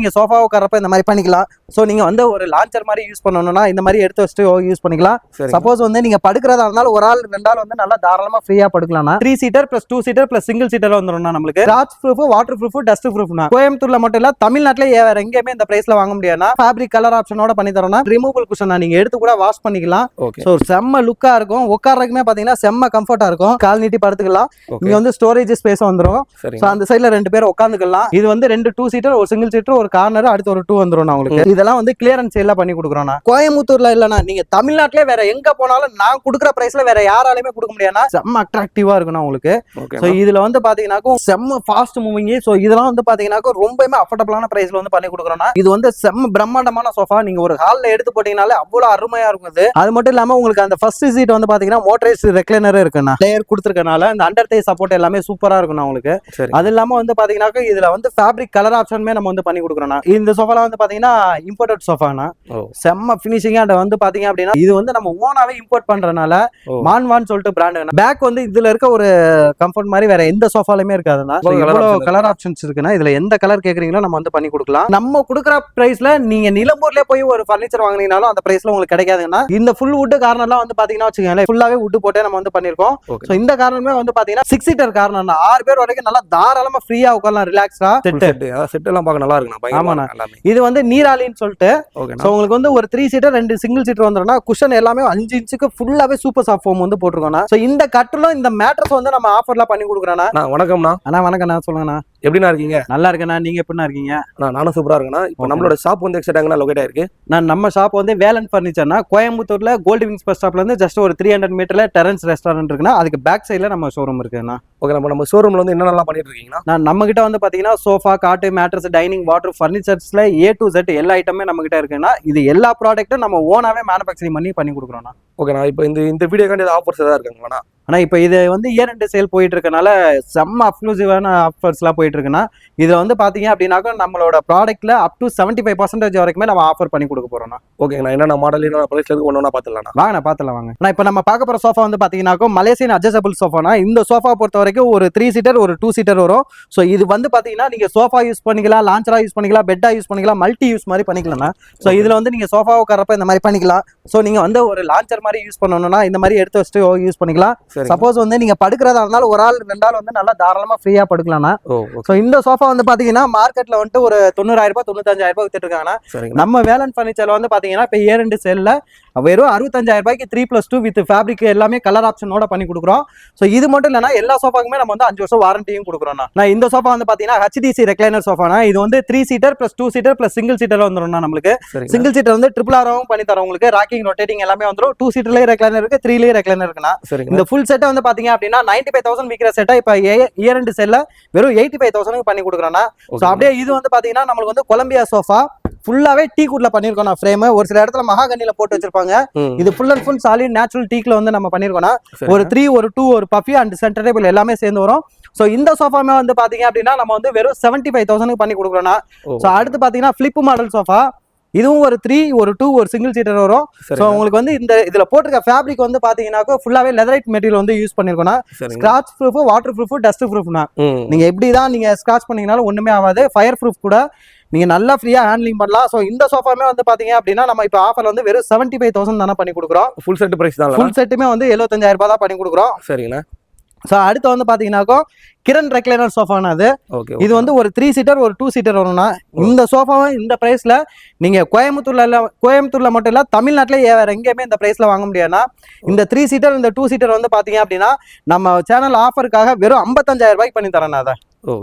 நீங்க சோஃபா உட்காரப்ப இந்த மாதிரி பண்ணிக்கலாம். சோ நீங்க வந்து ஒரு லான்ச்சர் மாதிரி யூஸ் பண்ணணும்னா இந்த மாதிரி எடுத்து வச்சுட்டு யூஸ் பண்ணிக்கலாம். சப்போஸ் வந்து நீங்க படுக்கிறதா இருந்தாலும் ஒரு ஆள் ரெண்டு ஆள் வந்து நல்லா தாராளமா ஃப்ரீயா படுக்கலாம்னா 3 seater plus 2 seater plus single seater வந்துரும்னா நம்மளுக்கு scratch proof, water proof, dust ப்ரூஃப்னா கோயம்புத்தூர்ல மட்டும் இல்ல தமிழ்நாட்டுல வேற எங்கேயுமே இந்த பிரைஸ்ல வாங்க முடியாதுனா ஃபேப்ரிக் கலர் ஆப்ஷனோட பண்ணி தரோம்னா ரிமூவபிள் குஷன் நீங்க எடுத்து கூட வாஷ் பண்ணிக்கலாம். சோ செம்ம லுக்கா இருக்கும். உட்கார்றதுக்குமே பாத்தீங்கன்னா செம்ம கம்ஃபர்ட்டா இருக்கும். கால் நீட்டி படுத்துக்கலாம். இங்க வந்து ஸ்டோரேஜ் ஸ்பேஸ் வந்துரும். சோ அந்த சைடுல ரெண்டு பேர் உட்கார்ந்துக்கலாம். இது வந்து ரெண்டு 2 சீட்டர், ஒரு சிங்கிள் சீட்டர், ஒரு கார்னர், அடுத்து ஒரு 2 வந்துரும் உங்களுக்கு. இதெல்லாம் வந்து கிளியரன்ஸ் சேல்ல பண்ணி கொடுக்குறோம்னா கோயம்புத்தூர்ல இல்லனா நீங்க தமிழ்நாட்டுல வேற எங்க போனாலும் நான் கொடுக்குற பிரைஸ்ல வேற யாராலையுமே கொடுக்க முடியாதுனா செம்ம அட்ராக்டிவா இருக்கும் உங்களுக்கு. சோ இதுல வந்து பாத்தீங்கன்னா செம்ம ஃபாஸ்ட் மூவிங். சோ இதெல்லாம் வந்து பாத்தீங்கன்னா ரொம்பவே அஃபோர்டபிளான பிரைஸ்ல வந்து பண்ணி கொடுக்குறோம்னா இது வந்து செம்ம பிரம்மாண்டமான சோஃபா. நீங்க ஒரு ஹால்ல எடுத்து போட்டீங்கனாலே அவ்வளவு அருமையா இருக்கும். அது மட்டும் இல்லாம உங்களுக்கு அந்த ஃபர்ஸ்ட் சீட் வந்து பாத்தீங்கன்னா மோட்டரைஸ்ட் ரெக்லைனர் இருக்குன்னா லேயர் கொடுத்திருக்கனால அந்த அண்டர் தே சப்போர்ட் எல்லாமே சூப்பரா இருக்கும் உங்களுக்கு. அது இல்லாம வந்து பாத்தீங்கன்னா இதுல வந்து ஃபேப்ரிக் கலர் ஆப்ஷனுமே நம்ம வந்து பண்ணி கொடுக்குறோம்னா இந்த சோஃபால வந்து பாத்தீங்கன்னா இம்போர்ட்டட் சோஃபானா செம்ம ஃபினிஷிங்கா வந்து பாத்தீங்க அப்படின்னா இது வந்து நம்ம ஓனாவே இம்போர்ட் பண்றதுனால மான்வான்னு சொல்லிட்டு பிராண்ட். பேக் வந்து இதுல இருக்க ஒரு கம்ஃபர்ட் மாதிரி வேற எந்த சோஃபாலுமே இருக்காதுன்னா இவ்வளவு கலர் ஆப்ஷன்ஸ் இருக்குன்னா இதுல எந்த கலர் கேக்குறீங்களோ நம்ம வந்து பண்ணி கொடுக்கலாம். நம்ம கொடுக்குற பிரைஸ்ல நீங்க நிலம்பூர்ல போய் ஒரு ஃபர்னிச்சர் வாங்கினீங்கனாலும் அந்த பிரைஸ்ல உங்களுக்கு கிடைக்காதுன்னா இந்த ஃபுல் வுட் கார்னர்லாம் வந்து பாத்தீங்கன்னா வச்சுக்கோங்களேன் ஃபுல்லாவே வுட் போட்டே நம்ம வந்து பண்ணிருக்கோம். சோ இந்த கார்னருமே வந்து பாத்தீங்கன்னா 6 சீட்டர் கார்னர்னா 6 பேர் வரைக்கும் நல்லா தாராளமா ஃப்ரீயா உட்காரலாம். ரிலாக்ஸ்டா செட் எல்லாம் பார்க்க நல்லா இருக்குண்ணா. ஆமாண்ணா. இது வந்து நீராலின்னு சொல்லிட்டு சோ உங்களுக்கு வந்து ஒரு 3 சீட்டர் 2 சிங்கிள் சீட்டர் வந்துரும்னா குஷன் எல்லாமே 5 இன்ச்சுக்கு ஃபுல்லாவே சூப்பர் சாஃப்ட் ஃபோம் வந்து போட்டுருக்கோம்னா. சோ இந்த கட்டிலும் இந்த மேட்ரஸ் வந்து நம்ம ஆஃபர்ல பண்ணி கொடுக்குறோம்னா. வணக்கம்ண்ணா. அண்ணா வணக்கம்ண்ணா. சொல்லுங்கண்ணா. எப்படிண்ணா இருக்கீங்க? நல்லா இருக்கேண்ணா. நீங்க எப்படிண்ணா இருக்கீங்க? நானும் சூப்பரா இருக்கேண்ணா. இப்போ நம்மளோட ஷாப் வந்து எக்ஸாக்ட்டா லொகேட் ஆயிருக்கு. நம்ம ஷாப் வந்து வேலன் ஃபர்னிச்சர்னா கோயம்புத்தூர்ல கோல்டு விங்ஸ் பஸ் ஸ்டாப்ல இருந்து ஜஸ்ட் ஒரு 300 மீட்டர்ல டெரன்ஸ் ரெஸ்டாரண்ட் இருக்குன்னா அதுக்கு பேக் சைடுல நம்ம ஷோரூம் இருக்குண்ணா. ஓகே. நம்ம ஷோரூம்ல வந்து என்னென்னலாம் பண்ணிட்டு இருக்கீங்கன்னா நம்ம கிட்ட வந்து பாத்தீங்கன்னா sofa, cot, mattress, dining, water, ஃபர்னிச்சர்ஸ்ல A to Z எல்லா ஐட்டமே நம்ம கிட்ட இருக்குன்னா இது எல்லா ப்ராடக்ட்டும் நம்ம ஓனாவே மேனுஃபேக்சரிங் பண்ணி கொடுக்குறோம்னா. ஓகேண்ணா. இப்போ இந்த வீடியோக்காண்டி ஆஃபர்ஸ் ஏதாவது இருக்காங்களாண்ணா? ஆனா இப்போ இது வந்து இயர் எண்ட் சேல் போயிட்டு இருக்கனால செம்ம எக்ஸ்க்ளூசிவான ஆஃபர்ஸ்லாம் போயிட்டு இருக்குன்னா இது வந்து பாத்தீங்க அப்படின்னாக்கா நம்மளோட ப்ராடக்ட்ல அப் டு 75% வரைக்குமே நம்ம ஆஃபர் பண்ணி கொடுக்க போறோம்னா. ஓகேண்ணா. என்னென்ன மாடல் என்ன பிரைஸ்ல இருக்கு ஒண்ணா பாத்துடலாம். வாங்க பாத்துலாம் வாங்க. நான் இப்போ நம்ம பார்க்க போற சோஃபா வந்து பாத்தீங்கன்னாக்கா மலேசியன் அட்ஜஸ்டபிள் சோஃபானா இந்த சோஃபா பொறுத்த வரைக்கும் ஒரு 3 சீட்டர் ஒரு 2 சீட்டர் வரும். ஸோ இது வந்து பாத்தீங்கன்னா நீங்க சோஃபா யூஸ் பண்ணிக்கலாம், லான்ச்சரா யூஸ் பண்ணிக்கலாம், பெட்டா யூஸ் பண்ணிக்கலாம், மல்டி யூஸ் மாதிரி பண்ணிக்கலாம். ஸோ இதுல வந்து நீங்க சோஃபா உட்காரப்ப இந்த மாதிரி பண்ணிக்கலாம். ஸோ நீங்க வந்து ஒரு லான்ச்சர் மாதிரி யூஸ் பண்ணணும்னா இந்த மாதிரி எடுத்து வச்சுட்டு யூஸ் பண்ணிக்கலாம். சப்போஸ் வந்து நீங்க படுக்கிறதா இருந்தாலும் ஒரு ஆள் ரெண்டு ஆள் வந்து நல்லா தாராளமா ஃப்ரீயா படுக்கலாம்னா. சோ இந்த சோஃபா வந்து பாத்தீங்கன்னா மார்க்கெட்ல வந்துட்டு ஒரு 90,000 ரூபாய் 95,000 ரூபாய் வித்துட்டு இருக்காங்கன்னா நம்ம வேலன் ஃபர்னிச்சர்ல வந்து பாத்தீங்கன்னா இப்ப இயர் எண்ட் சேல்ல வெறும் 65,000 ரூபாய்க்கு 3+2 வித் ஃபேப்ரிக் எல்லாமே கலர் ஆப்ஷனோட பண்ணி கொடுக்குறோம். சோ இது மட்டும் இல்லனா எல்லா சோஃபாக்குமே நம்ம வந்து 5 வருஷம் வாரண்டியும் கொடுக்குறோம்னா. நான் இந்த சோஃபா வந்து பாத்தீங்கன்னா HDC ரெக்லைனர் சோஃபானா இது வந்து 3 seater plus 2 seater plus single seater வந்துரும்னா நம்மளுக்கு. சிங்கிள் சீட்டர் வந்து RRR பண்ணி தரோம் உங்களுக்கு. ராக்கிங் ரொட்டேட்டிங் எல்லாமே வந்துரும். 2 சீட்டர்லயே ரெக்லைனர் இருக்கு, 3லயே ரெக்லைனர் இருக்குனா. இந்த ஃபுல் செட் வந்து பாத்தீங்க அப்படின்னா 95,000 விக்கிற செட்டா இப்ப இயர் எண்ட் செல்ல வெறும் 85,000 பண்ணி கொடுக்குறோம்னா. சோ அப்படியே இது வந்து பாத்தீங்கன்னா நம்மளுக்கு வந்து கொலம்பியா சோஃபா ஃபுல்லாவே டீக் வுட்ல பண்ணிருக்கோம். ஃப்ரேம் ஒரு சில இடத்துல மகாகனில போட்டு வச்சிருப்பாங்க. இது full and full solid natural டீக்ல வந்து நம்ம பண்ணிருக்கோம்னா ஒரு 3 ஒரு 2 ஒரு பஃபி அண்ட் சென்டர் டேபிள் எல்லாமே சேர்ந்து வரும். சோ இந்த சோஃபாமே வந்து பாத்தீங்க அப்படின்னா நம்ம வந்து வெறும் 75,000 பண்ணி கொடுக்குறோம்னா. சோ அடுத்து பாத்தீங்கன்னா ஃபிளிப் மாடல் சோஃபா இதுவும் ஒரு 3 ஒரு 2 ஒரு சிங்கிள் சீட்டர் வரும். சோ உங்களுக்கு வந்து இந்த இதுல போட்டிருக்க ஃபேப்ரிக் வந்து பாத்தீங்கன்னாக்கா ஃபுல்லாவே லெதரைட் மெட்டீரியல் வந்து யூஸ் பண்ணிருக்கோம்னா scratch proof, water proof, dust ப்ரூஃப்னா நீங்க எப்படிதான் நீங்க ஸ்கிராட்ச் பண்ணீங்கனாலும் ஒண்ணுமே ஆகாது. ஃபயர் ப்ரூஃப் கூட நீங்க நல்லா ஃப்ரீயா ஹேண்ட்லிங் பண்ணலாம். சோ இந்த சோஃபாமே வந்து பாத்தீங்க அப்படின்னா நம்ம இப்ப ஆஃபர்ல வந்து வெறும் 75,000 தானே பண்ணி கொடுக்குறோம். ஃபுல் செட் பிரைஸ் தான். ஃபுல் செட்டுமே வந்து 75,000 ரூபாய் தான் பண்ணி கொடுக்குறோம். சரிங்களா. சோ அடுத்து வந்து பாத்தீங்கன்னாக்கா கிரண் ரெக்லைனர் சோஃபானா அது இது வந்து ஒரு 3 சீட்டர் ஒரு 2 சீட்டர் வரும்னா. இந்த சோஃபாவை இந்த பிரைஸ்ல நீங்க கோயம்புத்தூர்ல மட்டும் இல்ல தமிழ்நாட்டுல வேற எங்கேயுமே இந்த பிரைஸ்ல வாங்க முடியாதுன்னா இந்த 3 சீட்டர் இந்த 2 சீட்டர் வந்து பாத்தீங்க அப்படின்னா நம்ம சேனல் ஆஃபருக்காக வெறும் 55,000 ரூபாய்க்கு பண்ணி தரேன். அதை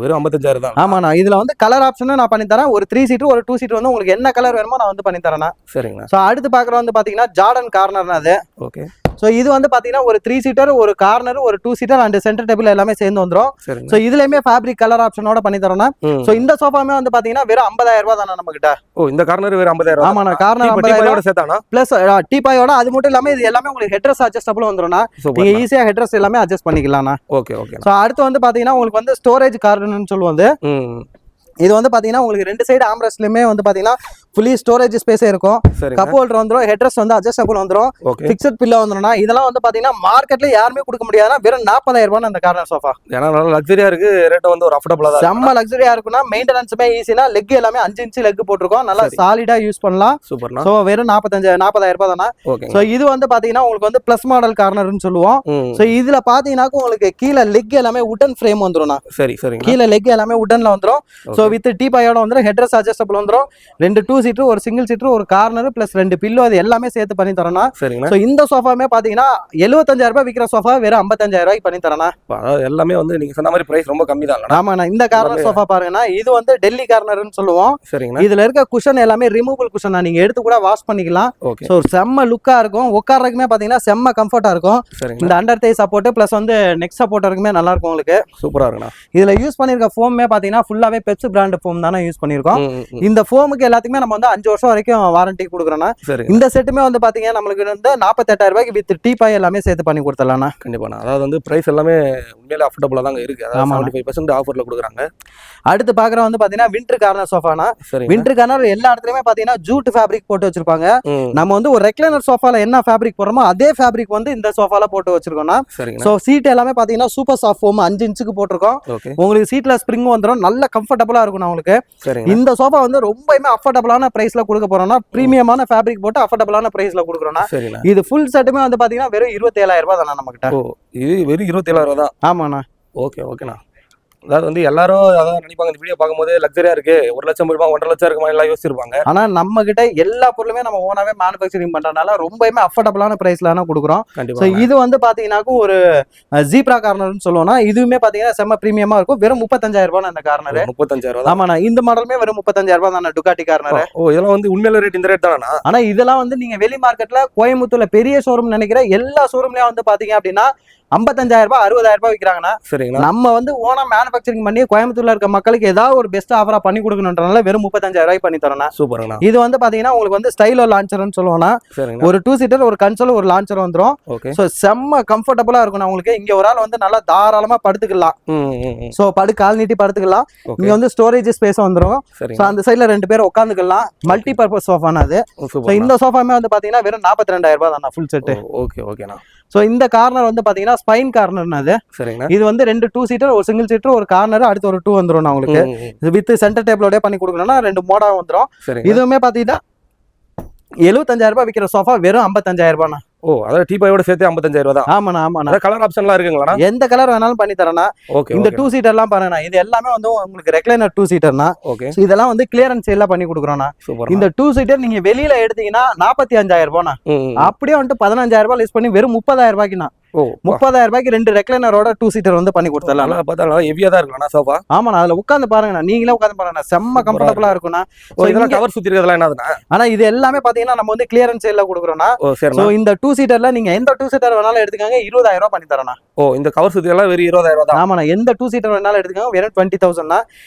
வெறும் 55,000 தான். ஆமாண்ணா. இதுல வந்து கலர் ஆப்ஷனும் நான் பண்ணி தரேன். ஒரு 3 சீட்டர் ஒரு 2 சீட்டர் வந்து உங்களுக்கு என்ன கலர் வேணுமோ நான் வந்து பண்ணி தரேன். சரிங்களா. சோ அடுத்து பாக்குறது வந்து பாத்தீங்கன்னா ஜார்டன் கார்னர்னா அது. ஓகே. சோ இது வந்து பாத்தீங்கன்னா ஒரு 3 சீட்டர் ஒரு கார்னர் ஒரு 2 சீட்டர் அண்ட் சென்டர் டேபிள் எல்லாமே சேர்ந்து வந்துரும். சோ இதுலயுமே ஃபேப்ரிக் கலர் ஆப்ஷனோட பண்ணி தரோம்னா. சோ இந்த சோஃபாமே வந்து பாத்தீங்கன்னா வெறும் 50,000 ரூபாய் தானே நம்ம கிட்ட. இந்த கார்னர் வெறும் 50,000. ஆமாண்ணா. கார்னர் 50,000 சேர்த்தானா பிளஸ் டீபாயோட. அது மட்டும் இல்லாம இது எல்லாமே உங்களுக்கு ஹெட்ரஸ் அட்ஜஸ்டபிள் வந்துரும்னா. நீங்க ஈஸியா ஹெட்ரஸ் எல்லாமே அட்ஜஸ்ட் பண்ணிக்கலாம்னா. Okay okay. சோ அடுத்து வந்து பாத்தீங்கன்னா உங்களுக்கு வந்து ஸ்டோரேஜ் கார்னர்னு சொல்லுவாங்க. இது வந்து பாத்தீங்கன்னா உங்களுக்கு 2 சைடு ஆம்ரெஸ்ட்லயுமே வந்து பாத்தீங்கன்னா ஃபுல்லி ஸ்டோரேஜ் ஸ்பேஸே இருக்கும். சரிங்க. கப் ஹோல்டர் வந்துரும், ஹெட்ரஸ் வந்து அட்ஜஸ்டபிள் வந்துரும், ஓகே. ஃபிக்ஸட் பில்லோ வந்துரும்னா. இதெல்லாம் வந்து பாத்தீங்கன்னா மார்க்கெட்ல யாருமே கொடுக்க முடியாதுன்னா வெறும் 40,000 ரூபாய் அந்த கார்னர் சோஃபா. ஏன்னா நல்லா லக்ஸரியா இருக்கு, ரேட் வந்து ஒரு அஃபோர்டபிளா தான் செம்ம லக்ஸரியா இருக்குன்னா மெயின்டெனன்ஸுமே ஈஸினா. லெக் எல்லாமே 5 இன்ச் லெக் போட்டிருக்கோம், நல்லா சாலிடா யூஸ் பண்ணலாம். சூப்பர்ண்ணா. சோ வெறும் 40,000 ரூபாய் தானே. ஓகே. சோ இது வந்து பாத்தீங்கன்னா உங்களுக்கு வந்து பிளஸ் மாடல் கார்னர்னு சொல்லுவோம். சோ இதுல பாத்தீங்கன்னா உங்களுக்கு கீழே லெக் எல்லாமே உடன் ஃப்ரேம் வந்துரும். சரி சரிங்க. கீழே லெக் எல்லாமே உடன்ல வந்துரும். சோ வித் டீபாயோட வந்துரும், ஹெட்ரஸ் அட்ஜஸ்டபிள் வந்துரும், 2 2 சீட்டர், ஒரு சிங்கிள் சீட்டர், ஒரு கார்னர் பிளஸ் 2 பில்லோ, அது எல்லாமே சேர்த்து பண்ணி தரோம்னா. சரிங்க. சோ இந்த சோஃபாமே பாத்தீங்கன்னா 75,000 ரூபாய் விக்கிற சோஃபா வெறும் 55,000 ரூபாய்க்கு பண்ணி தரேனா. அதாவது எல்லாமே வந்து நீங்க சொன்ன மாதிரி பிரைஸ் ரொம்ப கம்மி தான். ஆமாண்ணா. இந்த கார்னர் சோஃபா பாருங்கன்னா இது வந்து டெல்லி கார்னர்னு சொல்லுவோம். சரிங்க. இதுல இருக்க குஷன் எல்லாமே ரிமூவபிள் குஷன், நீங்க எடுத்து கூட வாஷ் பண்ணிக்கலாம். ஓகே. சோ செம்ம லுக்கா இருக்கும், உட்கார்றதுக்குமே பாத்தீங்கன்னா செம்ம கம்ஃபர்ட்டா இருக்கும். சரிங்க. இந்த அண்டர் தை சப்போர்ட் பிளஸ் வந்து நெக் சப்போர்ட் இருக்குமே நல்லா இருக்கும் உங்களுக்கு. சூப்பரா இருக்குண்ணா. இதுல யூஸ் பண்ணிருக்க ஃபோமே பாத்தீங்கன்னா ஃபுல்லாவே பெப்சி பிராண்ட் ஃபோம் தானே யூஸ் பண்ணிருக்கோம். இந்த ஃபோமுக்கு எல்லாத்துக்குமே நம்ம வந்து 5 வருஷம் வரைக்கும் வாரண்டி கொடுக்குறோம்னா. இந்த செட்டுமே வந்து பாத்தீங்கன்னா நம்மளுக்கு வந்து 48,000 ரூபாய்க்கு வித் டீபாய் எல்லாமே சேர்த்து பண்ணி கொடுத்துடலாம். கண்டிப்பா. அதாவது வந்து பிரைஸ் எல்லாமே உண்மையிலே அஃபோர்டபுளா தான் இருக்கு. அதாவது 75% ஆஃபர்ல கொடுக்குறாங்க. அடுத்து பாக்குற வந்து பாத்தீங்கன்னா விண்டர் கார்னர் சோஃபானா. விண்டர் கார்னர் எல்லா இடத்துலயுமே பாத்தீங்கன்னா ஜூட் ஃபேப்ரிக் போட்டு வச்சிருப்பாங்க. நம்ம வந்து ஒரு ரெக்லைனர் சோஃபால என்ன ஃபேப்ரிக் போடுறோமோ அதே ஃபேப்ரிக் வந்து இந்த சோஃபால போட்டு வச்சிருக்கோம்னா. சோ சீட் எல்லாமே பாத்தீங்கன்னா சூப்பர் சாஃப்ட் ஃபோம் 5 இன்ச்சுக்கு போட்டிருக்கோம். உங்களுக்கு சீட்ல ஸ்ப்ரிங் வந்துரும், நல்ல கம்ஃபர்டபுளா இருக்கும் உங்களுக்கு. இந்த சோஃபா வந்து ரொம்பவே அஃபோர்டபுளான பிரைஸ்ல கொடுக்க போறோம்னா, பிரீமியமான ஃபேப்ரிக் போட்டு அஃபோர்டபுளான பிரைஸ்ல கொடுக்குறோம்னா. இது ஃபுல் செட்டுமே வந்து பாத்தீங்கன்னா வெறும் 27,000 ரூபாய் தானே நம்ம கிட்ட. இது வெறும் 27,000 ரூபாய் தான். ஆமாண்ணா. ஓகே ஓகேண்ணா. அதாவது வந்து எல்லாரும் அதான் நினைப்பாங்க, இந்த வீடியோ பார்க்கும்போது லக்ஸரியா இருக்கு, 1 லட்சம் ரூபாய் 1.5 லட்சம் இருக்குமா எல்லாம் யோசிச்சிருப்பாங்க. ஆனா நம்ம கிட்ட எல்லா பொருளுமே நம்ம ஓனாவே மேனுஃபேக்சரிங் பண்றதுனால ரொம்பவே அஃபோர்டபுளான பிரைஸ்ல கொடுக்குறோம். சோ இது வந்து பாத்தீங்கன்னா ஒரு ஜீப்ரா கார்னர்னு சொல்லுவோம்னா, இதுவுமே பாத்தீங்கன்னா செம்ம பிரீமியமா இருக்கும். வெறும் 35,000 ரூபாய் அந்த கார்னர். 35,000 ரூபாய். ஆமாண்ணா. இந்த மாடலுமே வெறும் 35,000 ரூபாய் தானே டுகாட்டி கார்னர். ஓ, இதெல்லாம் வந்து உண்மையில ரேட் இந்த ரேட் தானா? ஆனா இதெல்லாம் வந்து நீங்க வெளி மார்க்கெட்ல கோயம்புத்தூர்ல பெரிய ஷோரூம் நினைக்கிற எல்லா ஷோரூம்லயும் வந்து பாத்தீங்க அப்படின்னா 55,000 ரூபாய் 60,000 ரூபாய் விற்கிறாங்கன்னா. சரிங்களா. நம்ம வந்து ஓனா மேனுஃபேக்சரிங் பண்ணி கோயம்புத்தூர்ல இருக்க மக்களுக்கு ஏதாவது ஒரு பெஸ்ட் ஆஃபரா பண்ணி கொடுக்கணும்ன்றனால வெறும் 35,000 ரூபாய் பண்ணி தரோம்னா. சூப்பர்ண்ணா. இது வந்து பாத்தீங்கன்னா உங்களுக்கு வந்து ஸ்டைலோ லான்ச்சர்னு சொல்லுவோம்னா. ஒரு 2 சீட்டர், ஒரு கன்சோல், ஒரு லான்ச்சர் வந்துரும். சோ செம்ம கம்ஃபர்டபுளா இருக்கும் உங்களுக்கு. இங்க ஒரு ஆள் வந்து நல்லா தாராளமா படுத்துக்கலாம். சோ கால் நீட்டி படுத்துக்கலாம். இங்க வந்து ஸ்டோரேஜ் ஸ்பேஸ் வந்துரும். சோ அந்த சைடுல 2 பேர் உட்காந்துக்கலாம். மல்டி பர்பஸ் சோஃபானா அது. சோ இந்த சோஃபாமே வந்து பாத்தீங்கன்னா வெறும் 42,000 ரூபாய் தானே ஃபுல் செட். ஓகே ஓகேண்ணா. சோ இந்த கார்னர் வந்து பாத்தீங்கன்னா ஸ்பைன் கார்னர் அது. இது வந்து 2 2 சீட்டர், ஒரு சிங்கிள் சீட்டர், ஒரு கார்னர், அடுத்து ஒரு 2 வந்துரும் உங்களுக்கு. வித் சென்டர் டேபிளோட பண்ணி கொடுக்கணும்னா 2 மோடா வந்துரும். இதுவுமே பாத்தீங்கன்னா 75,000 ரூபாய் விக்கிற சோஃபா வெறும் 55,000 ரூபாய்னா. ஓ, அதாவது டீபாயோட சேர்த்து 55,000 ரூபாய் தான். ஆமாண்ணா ஆமாண்ணா. கலர் ஆப்ஷன்லாம் இருக்குங்களா? எந்த கலர் வேணாலும் பண்ணி தரேன்னா. இந்த 2 சீட்டர்லாம் பாருங்கண்ணா, இது எல்லாமே வந்து உங்களுக்கு ரெக்லைனர் 2 சீட்டர்னா. இதெல்லாம் வந்து கிளியரன்ஸ் எல்லாம் பண்ணி கொடுக்குறோம்னா. இந்த 2 சீட்டர் நீங்க வெளியில எடுத்தீங்கன்னா 45,000 ரூபாய்னா. அப்படியே வந்துட்டு 15,000 ரூபாய் லெஸ் பண்ணி வெறும் 30,000 ரூபாய்க்குண்ணா. 30,000 ரூபாய்க்கு 2 ரெக்லைனரோட 2 சீட்டர் வந்து பண்ணி கொடுத்துடலாம். பார்த்தா நல்லா ஹெவியா தான் இருக்குண்ணா சோஃபா. ஆமாண்ணா. அதுல உட்காந்து பாருங்கண்ணா, நீங்களே உட்காந்து பாருங்கண்ணா, செம்ம கம்ஃபர்டபுளா இருக்கும்ண்ணா. இதெல்லாம் கவர் சுத்தி இருக்கிறதெல்லாம் என்னதுண்ணா? ஆனா இது எல்லாமே பாத்தீங்கன்னா நம்ம வந்து கிளியரன்ஸ் எல்லாம் கொடுக்குறோம்னா. சோ இந்த 2 சீட்டர்ல நீங்க எந்த 2 சீட்டர் வேணாலும் எடுத்துக்காங்க, 20,000 ரூபாய் பண்ணி தரேண்ணா. ஓ, இந்த கவர் சுத்தி எல்லாம் வெறும் 20,000 ரூபாய் தான். ஆமாண்ணா. எந்த 2 சீட்டர் வேணாலும் எடுத்துக்காங்க, வெறும் 20,000.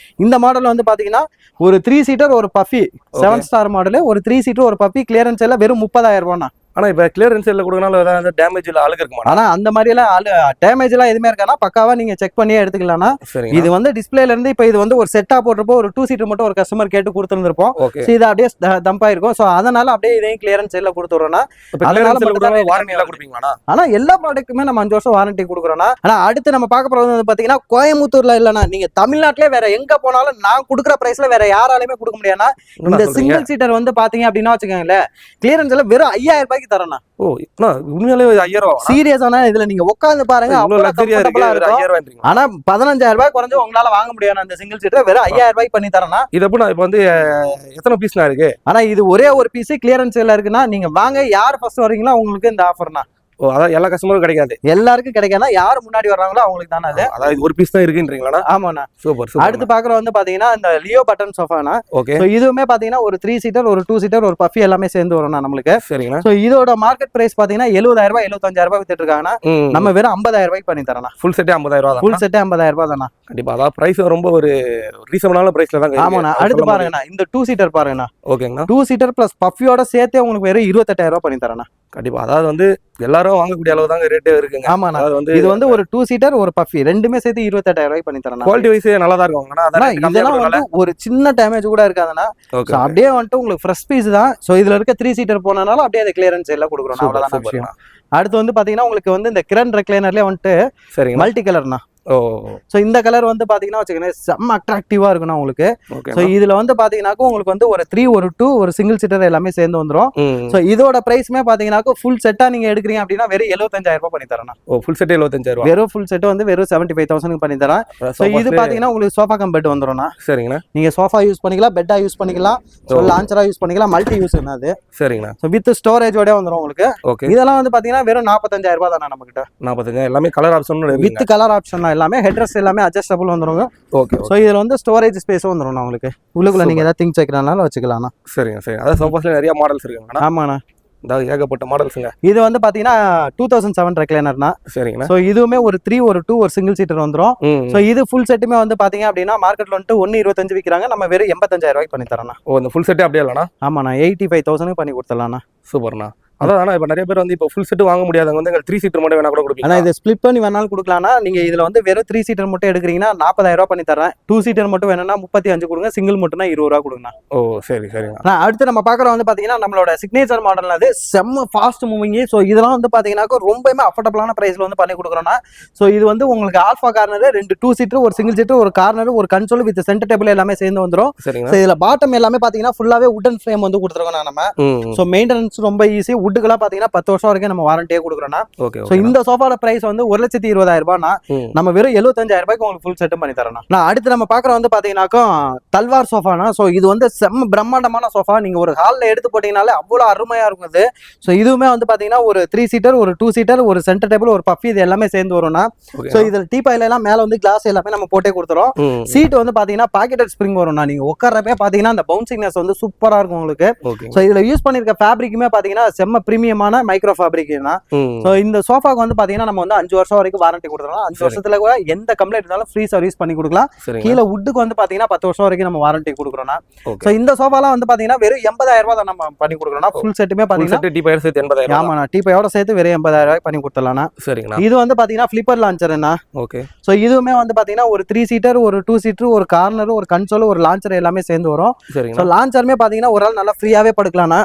இந்த மாடல் வந்து பாத்தீங்கன்னா ஒரு 3 சீட்டர், ஒரு பஃபி 7 ஸ்டார் மாடல், ஒரு 3 சீட்டர், ஒரு பஃபி கிளியரன்ஸ் எல்லாம் வெறும் 30,000 ரூபாய்னா. ஆனா இப்ப கிளியரன்ஸ் எல்லாம் கொடுக்கனால ஏதாவது டேமேஜ் இல்ல அழுக்கு இருக்குமா? ஆனா அந்த மாதிரி எல்லாம் டேமேஜ் எல்லாம் எதுவுமே இருக்கானா, பக்காவா நீங்க செக் பண்ணியே எடுத்துக்கலாம்னா. இது வந்து டிஸ்பிளேல இருந்து இப்ப இது வந்து ஒரு செட்டா போட்டுறப்போ ஒரு 2 சீட்டர் மட்டும் ஒரு கஸ்டமர் கேட்டு கொடுத்துருப்போம். இது அப்படியே தம்பா இருக்கும். சோ அதனால அப்படியே இதையும் கிளியரன்ஸ் எல்லாம் கொடுத்துறோம்னா. வாரண்டி எல்லாம் கொடுப்பீங்களா? ஆனா எல்லா ப்ராடக்ட்டுமே நம்ம 5 வருஷம் வாரண்டி கொடுக்குறோம்னா. ஆனா அடுத்து நம்ம பார்க்க போறது வந்து பாத்தீங்கன்னா கோயம்புத்தூர்ல இல்லனா நீங்க தமிழ்நாட்டிலே வேற எங்க போனாலும் நான் கொடுக்குற பிரைஸ்ல வேற யாராலுமே கொடுக்க முடியாதுன்னா. இந்த சிங்கிள் சீட்டர் வந்து பாத்தீங்க அப்படின்னா வச்சுக்கோங்களேன், கிளியரன்ஸ் எல்லாம் வெறும் 5,000 ரூபாய்க்கு தரேன்னா. ஓ, உண்மையாலே 5,000 ரூபாய் சீரியஸானா? இதுல நீங்க உட்கார்ந்து பாருங்க, ஆனா 15,000 ரூபாய் குறைஞ்சு உங்களால வாங்க முடியாது. அந்த சிங்கிள் சீட்டர் வெறும் 5,000 ரூபாய்க்கு பண்ணி தரேன்னா. இது எப்ப இப்ப வந்து எத்தனை பீஸ்னா இருக்கு? ஆனா இது ஒரே ஒரு பீஸ் கிளியரன்ஸ் எல்லாம் இருக்குன்னா, நீங்க வாங்க, யார் ஃபர்ஸ்ட் வரீங்களோ உங்களுக்கு இந்த ஆஃபர்னா. ஓ, அதான் எல்லா கஸ்டமருக்கும் கிடைக்காது. எல்லாருக்கும் கிடைக்காதா, யாரு முன்னாடி வர்றாங்களோ அவங்களுக்கு தானே அது. அதாவது ஒரு பீஸ் தான் இருக்குன்றீங்களா? ஆமாண்ணா. சூப்பர். அடுத்து பாக்குற வந்து பாத்தீங்கன்னா இந்த லியோ பட்டன் சோஃபானா. ஓகே. சோ இதுவுமே பாத்தீங்கன்னா ஒரு 3 சீட்டர், ஒரு 2 சீட்டர், ஒரு பஃபி எல்லாமே சேர்ந்து வரும்னா நம்மளுக்கு. சரிங்களா. சோ இதோட மார்க்கெட் பிரைஸ் பாத்தீங்கன்னா 70,000 ரூபாய் 75,000 ரூபாய் வித்துட்டு இருக்காங்கன்னா, நம்ம வெறும் 50,000 ரூபாய்க்கு பண்ணி தரேனா. ஃபுல் செட்டே 50,000 ரூபாய் தான். ஃபுல் செட்டே 50,000 ரூபாய் தானா. கண்டிப்பா. அதான் பிரைஸ் ரொம்ப ஒரு ரீசனபிளான பிரைஸ்ல தான். ஆமாண்ணா. அடுத்து பாருங்கண்ணா, இந்த 2 சீட்டர் பாருங்கண்ணா. ஓகேங்கண்ணா. 2 சீட்டர் பிளஸ் பஃபியோட சேர்த்தே உங்களுக்கு வெறும் 28,000 ரூபாய் பண்ணி தரேனா. கண்டிப்பா. அதாவது வந்து எல்லாரும் வாங்கக்கூடிய அளவு தாங்க ரேட்டே இருக்குங்க. ஆமாண்ணா. அதாவது வந்து இது வந்து ஒரு 2 சீட்டர் ஒரு பஃபி ரெண்டுமே சேர்த்து 28,000 ரூபாய்க்கு பண்ணி தரேன். குவாலிட்டி வைஸ் நல்லா தான் இருக்கும். ஆனா அதான் ரேட் கம்மியா இதெல்லாம் இருக்கறனால வந்து ஒரு சின்ன டேமேஜ் கூட இருக்காதுண்ணா. ஓகே. ஸோ அப்படியே வந்துட்டு உங்களுக்கு ஃப்ரெஷ் பீஸ் தான். ஸோ இதுல இருக்க 3 சீட்டர் போனனால அப்படியே அந்த கிளியரன்ஸ் எல்லாம் கொடுக்குறோம். அவ்வளவுதான் விஷயம். அடுத்து வந்து பாத்தீங்கன்னா உங்களுக்கு வந்து இந்த கிரண் ரெக்லைனர்லயே வந்துட்டு சரிங்க. மல்டி கலர்னா. ஓ. ஸோ இந்த கலர் வந்து பாத்தீங்கன்னா வச்சுக்கோங்க செம்ம அட்ராக்டிவா இருக்குண்ணா உங்களுக்கு. ஓகே. ஸோ இதுல வந்து பாத்தீங்கன்னாக்கும் உங்களுக்கு வந்து ஒரு 3 ஒரு 2 ஒரு சிங்கிள் சீட்டர் எல்லாமே சேர்ந்து வந்துரும். ம். ஸோ இதோட பிரைஸ்மே பாத்தீங்கன்னாக்கும் ஃபுல் செட்டா நீங்க எடுக்கிறீங்க அப்படின்னா வெறும் 75,000 ரூபாய் பண்ணி தரேன். ஓ ஃபுல் செட் 75,000. வெறும் ஃபுல் செட் வந்து வெறும் 75,000 பண்ணி தரேன். ஸோ இது பாத்தீங்கன்னா உங்களுக்கு சோஃபா கம் பெட் வந்துரும்ண்ணா. சரிங்கண்ணா. நீங்க சோஃபா யூஸ் பண்ணிக்கலாம், பெட்டா யூஸ் பண்ணிக்கலாம், ஸோ லான்ச்சரா யூஸ் பண்ணிக்கலாம், மல்டி யூஸ் அது. சரிங்கண்ணா. ஸோ வித் ஸ்டோரேஜோட வந்துரும் உங்களுக்கு. ஓகே. இதெல்லாம் வந்து பாத்தீங்கன்னா வெறும் 45,000 ரூபாய் தானே நம்ம கிட்ட. 45 எல்லாமே colour option with colour option எல்லாமே ஹெட்ரஸ் எல்லாமே அட்ஜஸ்டபிள் வந்துருங்க. ஓகே. ஸோ இதுல வந்து ஸ்டோரேஜ் ஸ்பேஸும் வந்துரும் உங்களுக்கு. உள்ளுக்குள்ள நீங்க ஏதாவது திங்ஸ் வைக்கிறனால வச்சுக்கலாம். சரிங்க சரி. அதாவது சோஃபாஸ்ல நிறைய மாடல்ஸ் இருக்குங்கண்ணா. ஆமாண்ணா. அதாவது ஏகப்பட்ட மாடல்ஸுங்க. இது வந்து பாத்தீங்கன்னா 2007 ரெக்லைனர்னா. சரிங்கண்ணா. ஸோ இதுவுமே ஒரு 3 ஒரு 2 ஒரு சிங்கிள் சீட்டர் வந்துரும். ஸோ இது ஃபுல் செட்டுமே வந்து பாத்தீங்க அப்படின்னா மார்க்கெட்ல வந்துட்டு 125 விற்கிறாங்க. நம்ம வெறும் 85,000 ரூபாய்க்கு பண்ணி தரோம்ண்ணா. ஓ இந்த ஃபுல் செட்டே அப்படியே இல்லைண்ணா? ஆமாண்ணா. 85,000 பண்ணி கொடுத்துடலாம்ண்ணா. சூப்பர்ண்ணா. அதான் இப்போ நிறைய பேர் வந்து இப்போ ஃபுல் செட் வாங்க முடியாதவங்க வந்து 3 சீட்டர் மட்டும் வேணா கூட கொடுப்பீங்க. ஆனா இதை ஸ்ப்ளிட் பண்ணி வேணாலும் கொடுக்கலாம்னா நீங்க இதுல வந்து வெறும் 3 சீட்டர் மட்டும் எடுக்கிறீங்கன்னா 40,000 ரூபாய் பண்ணி தரேன். 2 சீட்டர் மட்டும் வேணும்னா 35 கொடுங்க, சிங்கிள் மட்டும்னா 20 ரூபா கொடுங்க. ஓ சரி சரிங்க. அடுத்து நம்ம பாக்குறோம் வந்து பாத்தீங்கன்னா நம்மளோட சிக்னேச்சர் மாடல் அது செம்ம ஃபாஸ்ட் மூவிங். ஸோ இதெல்லாம் வந்து பாத்தீங்கன்னா ரொம்பவே அஃபோர்டபுளான பிரைஸ்ல வந்து பண்ணி கொடுக்குறோம்னா. ஸோ இது வந்து உங்களுக்கு ஆல்ஃபா கார்னர் 2 சீட்டர் ஒரு சிங்கிள் சீட்டர் ஒரு கார்னர் ஒரு கன்சோல் வித் சென்டர் டேபிள் எல்லாமே சேர்ந்து வந்துரும். சரிங்க. ஸோ இதுல பாட்டம் எல்லாமே பாத்தீங்கன்னா ஃபுல்லாவே வுடன் ஃப்ரேம் வந்து கொடுத்துருக்கோம் நம்ம. ஸோ மெயின்டெனன்ஸ் ரொம்ப ஈஸி. வுட்டுக்கெல்லாம் பாத்தீங்கன்னா 10 வருஷம் வரைக்கும் நம்ம வாரண்டியே கொடுக்குறோம்னா. சோ இந்த சோஃபாவோட பிரைஸ் வந்து 1,20,000 ரூபாய்னா நம்ம வெறும் 75,000 ரூபாய்க்கு உங்களுக்கு ஃபுல் செட்டும் பண்ணி தரணும். நான் அடுத்து நம்ம பாக்குற வந்து பாத்தீங்கன்னாக்கா தல்வார் சோஃபானா. சோ இது வந்து செம்ம பிரம்மாண்டமான சோஃபா. நீங்க ஒரு ஹால்ல எடுத்து போட்டீங்கனாலே அவ்வளவு அருமையா இருக்கும் இது. சோ இதுவுமே வந்து பாத்தீங்கன்னா ஒரு 3 சீட்டர் ஒரு 2 சீட்டர் ஒரு சென்டர் டேபிள் ஒரு பஃபி இது எல்லாமே சேர்ந்து வரும்னா. சோ இதுல டீபாயில எல்லாம் மேல வந்து கிளாஸ் எல்லாமே நம்ம போட்டே கொடுத்துறோம். சீட் வந்து பாத்தீங்கன்னா பாக்கெட்டட் ஸ்ப்ரிங் வரும்னா. நீங்க உட்கார்றப்பே பாத்தீங்கன்னா அந்த பவுன்சிங்னஸ் வந்து சூப்பரா இருக்கும் உங்களுக்கு. சோ இதுல யூஸ் பண்ணிருக்க ஃபேப்ரிக்குமே பாத்தீங்கன்னா செம்ம பிரீமியமான மைக்ரோ ஃபேப்ரிக் தான். சோ இந்த சோஃபாக்கு வந்து பாத்தீங்கன்னா நம்ம வந்து 5 வருஷம் வரைக்கும் வாரண்டி கொடுத்துறோம். 5 வருஷத்துல கூட எந்த கம்ப்ளைண்ட் இருந்தாலும் ஃப்ரீ சர்வீஸ் பண்ணி கொடுக்கலாம். கீழே வுட்டுக்கு வந்து பாத்தீங்கன்னா 10 வருஷம் வரைக்கும் நம்ம வாரண்டி கொடுக்குறோம். சோ இந்த சோஃபாலாம் வந்து பாத்தீங்கன்னா வெறும் 80,000 ரூபாய் தான் நம்ம பண்ணி கொடுக்குறோம். ஃபுல் செட்டுமே பாத்தீங்கன்னா டீபாயோட சேர்த்து 80,000. ஆமாண்ணா. டீபாயோட சேர்த்து வெறும் 80,000 ரூபாய் பண்ணி கொடுத்துடலாம். சரிங்களா. இது வந்து பாத்தீங்கன்னா ஃபிளிப்பர் லான்ச்சர்னா. ஓகே. சோ இதுவுமே வந்து பாத்தீங்கன்னா ஒரு 3 சீட்டர் ஒரு 2 சீட்டர் ஒரு கார்னர் ஒரு கன்சோல் ஒரு லான்ச்சர் எல்லாமே சேர்ந்து வரும். சோ லான்ச்சருமே பாத்தீங்கன்னா ஒரு ஆள் நல்லா ஃப்ரீயாவே படுக்கலாம்.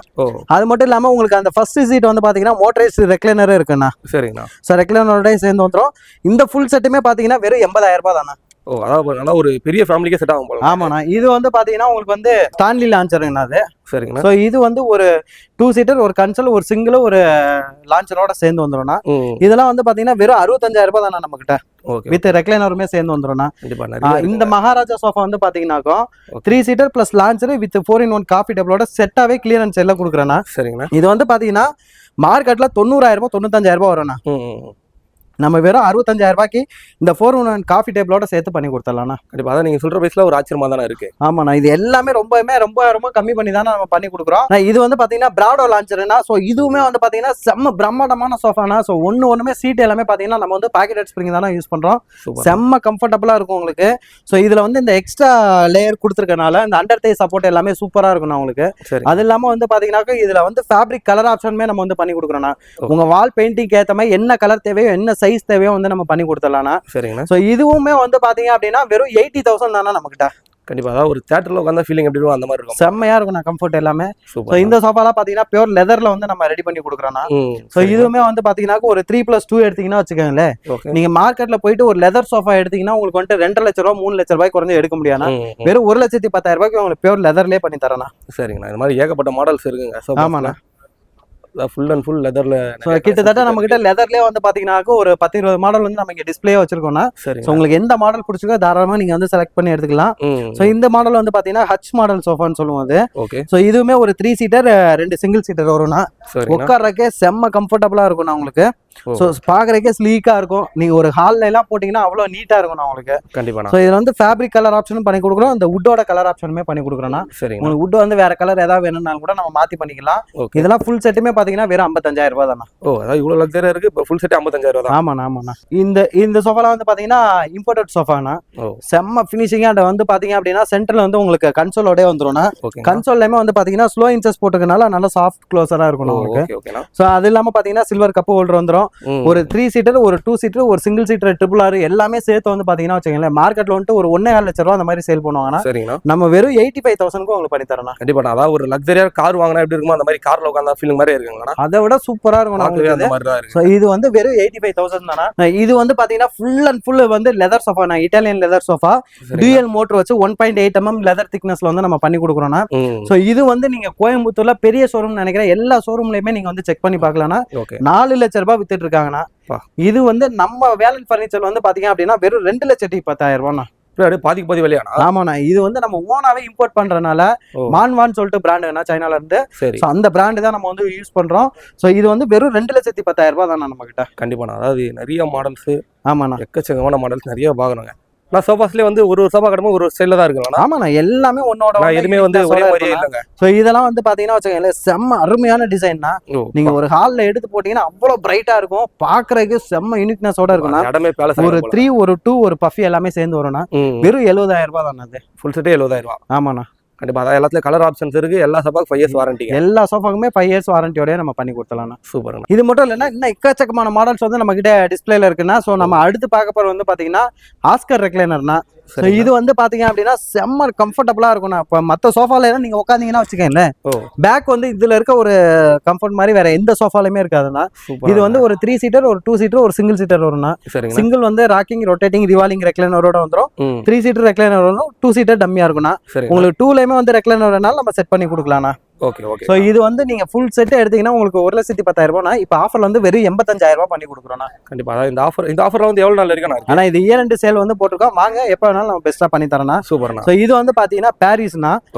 அது மட்டும் இல்லாம உங்களுக்கு அந்த ஃபர்ஸ்ட் சீட் வந்து பாத்தீங்கன்னா மோட்டரைஸ்ட் ரெக்லைனர் இருக்குண்ணா. சரிண்ணா. சோ ரெக்லைனரோட சேர்ந்து வந்துரும். இந்த ஃபுல் செட்டுமே பாத்தீங்கன்னா வெறும் 80,000 ரூபாய் தானா. ஓ அதாவது நல்லா ஒரு பெரிய ஃபேமிலிக்கே செட் ஆகும் போல. ஆமாண்ணா. இது வந்து பாத்தீங்கன்னா உங்களுக்கு வந்து ஸ்டான்லி லான்ச்சருங்கண்ணா அது. சரிங்கண்ணா. சோ இது வந்து ஒரு 2 சீட்டர் ஒரு கன்சோல் ஒரு சிங்கிள் ஒரு லான்ச்சரோட சேர்ந்து வந்துரும்னா. இதெல்லாம் வந்து பாத்தீங்கன்னா வெறும் 65,000 ரூபாய் தானா நம்ம கிட்ட. வித் ரெக்லைனருமே சேர்ந்து வந்துரும்னா. இந்த மகாராஜா சோஃபா வந்து பாத்தீங்கன்னாக்கா 3 seater plus lounger with 4-in-1 coffee டேபிளோட செட்டாவே கிளியரன்ஸ் எல்லாம் கொடுக்குறேன்னா. சரிங்கண்ணா. இது வந்து பாத்தீங்கன்னா மார்க்கெட்ல 90,000 ரூபாய் 95,000 ரூபாய் வரும்ண்ணா. நம்ம வெறும் 65,000 ரூபாய்க்கு இந்த 4-in-1 காஃபி டேபிளோட சேர்த்து பண்ணி கொடுத்துடலாம். கண்டிப்பா. அதான் நீங்க சொல்ற பிரைஸ்ல ஒரு ஆச்சரியமா தானே இருக்கு. ஆமாண்ணா. இது எல்லாமே ரொம்ப கம்மி பண்ணி தானே நம்ம பண்ணி கொடுக்குறோம். இது வந்து பாத்தீங்கன்னா பிராடோ லான்ச்சர்னா. சோ இதுவுமே வந்து பாத்தீங்கன்னா செம்ம பிரம்மாண்டமான சோஃபானா. சோ ஒண்ணுமே சீட் எல்லாமே பாத்தீங்கன்னா நம்ம வந்து பாக்கெட்டட் ஸ்ப்ரிங் தானே யூஸ் பண்றோம். செம்ம கம்ஃபர்டபுளா இருக்கும் உங்களுக்கு. சோ இதுல வந்து இந்த எக்ஸ்ட்ரா லேயர் கொடுத்துருக்கனால இந்த அண்டர் தே சப்போர்ட் எல்லாமே சூப்பரா இருக்கும் உங்களுக்கு. அது இல்லாம வந்து பாத்தீங்கன்னா இதுல வந்து ஃபேப்ரிக் கலர் ஆப்ஷனுமே நம்ம வந்து பண்ணி கொடுக்குறோம்னா. உங்க வால் பெயிண்டிங் ஏத்த மாதிரி என்ன கலர் தேவையோ என்ன சைஸ் தேவையோ வந்து நம்ம பண்ணி கொடுத்துடலாம். சரிங்களா. சோ இதுவுமே வந்து பாத்தீங்க அப்படின்னா வெறும் 80,000 தானா நம்ம கிட்ட. கண்டிப்பா. அதாவது ஒரு தியேட்டர்ல உட்கார்ந்தா ஃபீலிங் எப்படி இருக்கும் அந்த மாதிரி இருக்கும். செம்மையா இருக்கும் கம்ஃபர்ட் எல்லாமே. சோ இந்த சோஃபாலாம் பாத்தீங்கன்னா பியூர் லெதர்ல வந்து நம்ம ரெடி பண்ணி கொடுக்குறோம்னா. சோ இதுவுமே வந்து பாத்தீங்கன்னா ஒரு 3+2 எடுத்தீங்கன்னா வச்சுக்கோங்களேன். நீங்க மார்க்கெட்ல போயிட்டு ஒரு லெதர் சோஃபா எடுத்தீங்கன்னா உங்களுக்கு வந்து 2.5 லட்சம் ரூபாய் 3 லட்சம் ரூபாய் குறைஞ்சு எடுக்க முடியாது. வெறும் 1,10,000 ரூபாய்க்கு உங்களுக்கு பியூர் லெதர்லயே பண்ணி தரேன். சரிங்கண்ணா. இந்த மாதிரி ஏகப்பட்ட மாடல்ஸ் இருக்குங்க. ஆமாண்ணா. ஃபுல் அண்ட் ஃபுல் லெதர்ல. கிட்டத்தட்ட நம்ம கிட்ட லெதர்லயே வந்து பாத்தீங்கன்னா ஒரு 10-20 மாடல் வந்து நம்ம இங்க டிஸ்பிளே வச்சிருக்கோம்னா. சோ உங்களுக்கு எந்த மாடல் பிடிச்சிருக்கோ தாராளமா நீங்க வந்து செலக்ட் பண்ணி எடுத்துக்கலாம். சோ இந்த மாடல் வந்து பாத்தீங்கன்னா ஹச் மாடல் சோஃபான்னு சொல்லுவோம் அது. சோ இதுவுமே ஒரு 3 சீட்டர் 2 சிங்கிள் சீட்டர் வரும்னா. உட்கார்றக்கே செம்ம கம்ஃபர்டபுளா இருக்கும்னா உங்களுக்கு. ஸோ பாக்குறதுக்கே ஸ்லீக்கா இருக்கும். நீங்க ஒரு ஹால்ல எல்லாம் போட்டீங்கன்னா அவ்வளவு நீட்டா இருக்கும் உங்களுக்கு. கண்டிப்பா. ஸோ இதுல வந்து ஃபேப்ரிக் கலர் ஆப்ஷனும் பண்ணி கொடுக்குறோம், இந்த வுட்டோட கலர் ஆப்ஷனுமே பண்ணி கொடுக்குறோம்னா. சரி, உங்களுக்கு வுட் வந்து வேற கலர் ஏதாவது வேணும்னாலும் கூட நம்ம மாத்தி பண்ணிக்கலாம். இதெல்லாம் ஃபுல் செட்டுமே பாத்தீங்கன்னா வெறும் 55,000 ரூபாய் தானே. அதாவது இவ்வளவு லக்ஸரியா இருக்கு. இப்போ ஃபுல் செட் 55,000 தான். ஆமாண்ணா. இந்த சோஃபால வந்து பாத்தீங்கன்னா இம்போர்ட்டட் சோஃபாண்ணா. செம்ம ஃபினிஷிங்கா வந்து பாத்தீங்க அப்படின்னா சென்டர்ல வந்து உங்களுக்கு கன்சோலோட வந்துரும்னா. கன்சோல்லயுமே வந்து பாத்தீங்கன்னா ஸ்லோ இன்ச்சஸ் போட்டுக்கனால நல்ல சாஃப்ட் க்ளோஸரா இருக்கும் உங்களுக்கு. ஸோ அது இல்லாம பாத்தீங்கன்னா சில்வர் கப் ஹோல்டர் வந்துரும். ஒரு 3 சீட்டர், ஒரு 2 சீட்டர், ஒரு சிங்கிள் சீட்டர், ட்ரிபிள் ஆர் எல்லாமே சேர்த்து வந்து பாத்தீங்கன்னா வச்சுக்கோங்களேன், மார்க்கெட்ல வந்துட்டு ஒரு 1.5 லட்சம் ரூபாய் அந்த மாதிரி சேல் பண்ணுவாங்கன்னா நம்ம வெறும் 85,000 உங்களுக்கு பண்ணி தரோம். கண்டிப்பா. அதாவது ஒரு லக்ஸரியா கார் வாங்கினா எப்படி இருக்குமோ அந்த மாதிரி கார்ல உட்கார்ந்தா ஃபீலிங் மாதிரி இருக்குங்களா? அதை விட சூப்பரா இருக்கும். இது வந்து வெறும் 85,000 தானா. இது வந்து பாத்தீங்கன்னா ஃபுல் அண்ட் ஃபுல் வந்து leather sofa, Italian leather sofa, dual motor வச்சு 1.8 mm லெதர் திக்னஸ்ல வந்து நம்ம பண்ணி கொடுக்குறோம்னா. சோ இது வந்து நீங்க கோயம்புத்தூர்ல பெரிய ஷோரூம் நினைக்கிறேன், எல்லா ஷோரூம்லயுமே நீங்க வந்து செக் பண்ணி பார்க்கலாம்னா 4 லட்சம் ரூபாய் வித்துட்டு இருக்காங்கன்னா. இது வந்து நம்ம வேலன் பர்னிச்சர் வந்து பாத்தீங்க அப்படின்னா வெறும் 2,10,000 ரூபாய். பாதிக்கு பாதி விலையானா? ஆமாண்ணா. இது வந்து நம்ம ஓனாவே இம்போர்ட் பண்றதுனால மான்வான்னு சொல்லிட்டு பிராண்ட் சைனால இருந்து. அந்த பிராண்ட் தான் நம்ம வந்து யூஸ் பண்றோம். சோ இது வந்து வெறும் 2,10,000 ரூபாய் தானே நம்ம கிட்ட. கண்டிப்பா. அதாவது நிறைய மாடல்ஸ், ஆமாண்ணா, எக்கச்சக்கமான மாடல்ஸ் நிறைய பாக்குறாங்க. நான் சோஃபாஸ்லயே வந்து ஒரு சோஃபா கடமை ஒரு ஸ்டைல்ல தான் இருக்குங்களா? ஆமாண்ணா, எல்லாமே ஒன்னோட எதுவுமே வந்து ஒரே மாதிரியே இல்லங்க. சோ இதெல்லாம் வந்து பாத்தீங்கன்னா வச்சுக்கோங்களேன் செம்ம அருமையான டிசைன்னா. நீங்க ஒரு ஹால்ல எடுத்து போட்டீங்கன்னா அவ்வளவு பிரைட்டா இருக்கும், பாக்குறதுக்கு செம்ம யூனிக்னஸோட இருக்கும்னா. ஒரு 3, ஒரு 2, ஒரு பஃபி எல்லாமே சேர்ந்து வரும்னா வெறும் 70,000 ரூபாய் தானே. அது ஃபுல் செட்டே 70,000 ரூபாய். ஆமாண்ணா. கண்டிப்பா. அதான் எல்லாத்துலயும் கலர் ஆப்ஷன்ஸ் இருக்கு. எல்லா சோஃபாக்கும் 5 இயர்ஸ் வாரண்டி. எல்லா சோஃபாக்குமே 5 இயர்ஸ் வாரண்டியோட நம்ம பண்ணி கொடுத்தலாம். சூப்பர். இது மட்டும் இல்லைன்னா இன்னும் எக்கச்சக்கமான மாடல்ஸ் வந்து நம்ம கிட்ட டிஸ்பிளேல இருக்குன்னா. ஸோ நம்ம அடுத்து பார்க்க போற வந்து பாத்தீங்கன்னா ஆஸ்கர் ரெக்லைனர்னா. இது வந்து பாத்தீங்க அப்படின்னா செம்ம கம்ஃபர்டபுளா இருக்கும்னா. இப்போ மற்ற சோஃபால நீங்க உட்காந்தீங்கன்னா வச்சுக்கோங்களேன், பேக் வந்து இதுல இருக்க ஒரு கம்ஃபர்ட் மாதிரி வேற எந்த சோஃபாலுமே இருக்காதுன்னா. இது வந்து ஒரு 3 சீட்டர், ஒரு 2 சீட்டர், ஒரு சிங்கிள் சீட்டர் வரும்னா. சிங்கிள் வந்து ராக்கிங், ரொட்டேட்டிங், ரிவால்விங் ரெக்லைனரோட வந்துடும். 3 சீட்டர் ரெக்லைனர் வரும், 2 சீட்டர் டம்மியா இருக்கும்னா. உங்களுக்கு 2லயுமே வந்து ரெக்லைனர் நம்ம செட் பண்ணி கொடுக்கலாம்னா. ஓகே. சோ இது வந்து நீங்க ஃபுல் செட் எடுத்தீங்கன்னா உங்களுக்கு 1,10,000 ரூபாய். இப்போ ஆஃபர்ல வந்து வெறும் 85,000 ரூபாய் பண்ணி கொடுக்குறோம்னா. கண்டிப்பா. இந்த ஆஃபர்ல வந்து எவ்வளவு நாள் இருக்குன்னா? ஆனா இது இயர் எண்ட் சேல் வந்து போட்டுருக்கோம், வாங்க எப்ப வேணாலும் நம்ம பெஸ்டா பண்ணி தரேன்னா. சூப்பர்னா. சோ இது வந்து பாத்தீங்கன்னா பாரிஸ்னா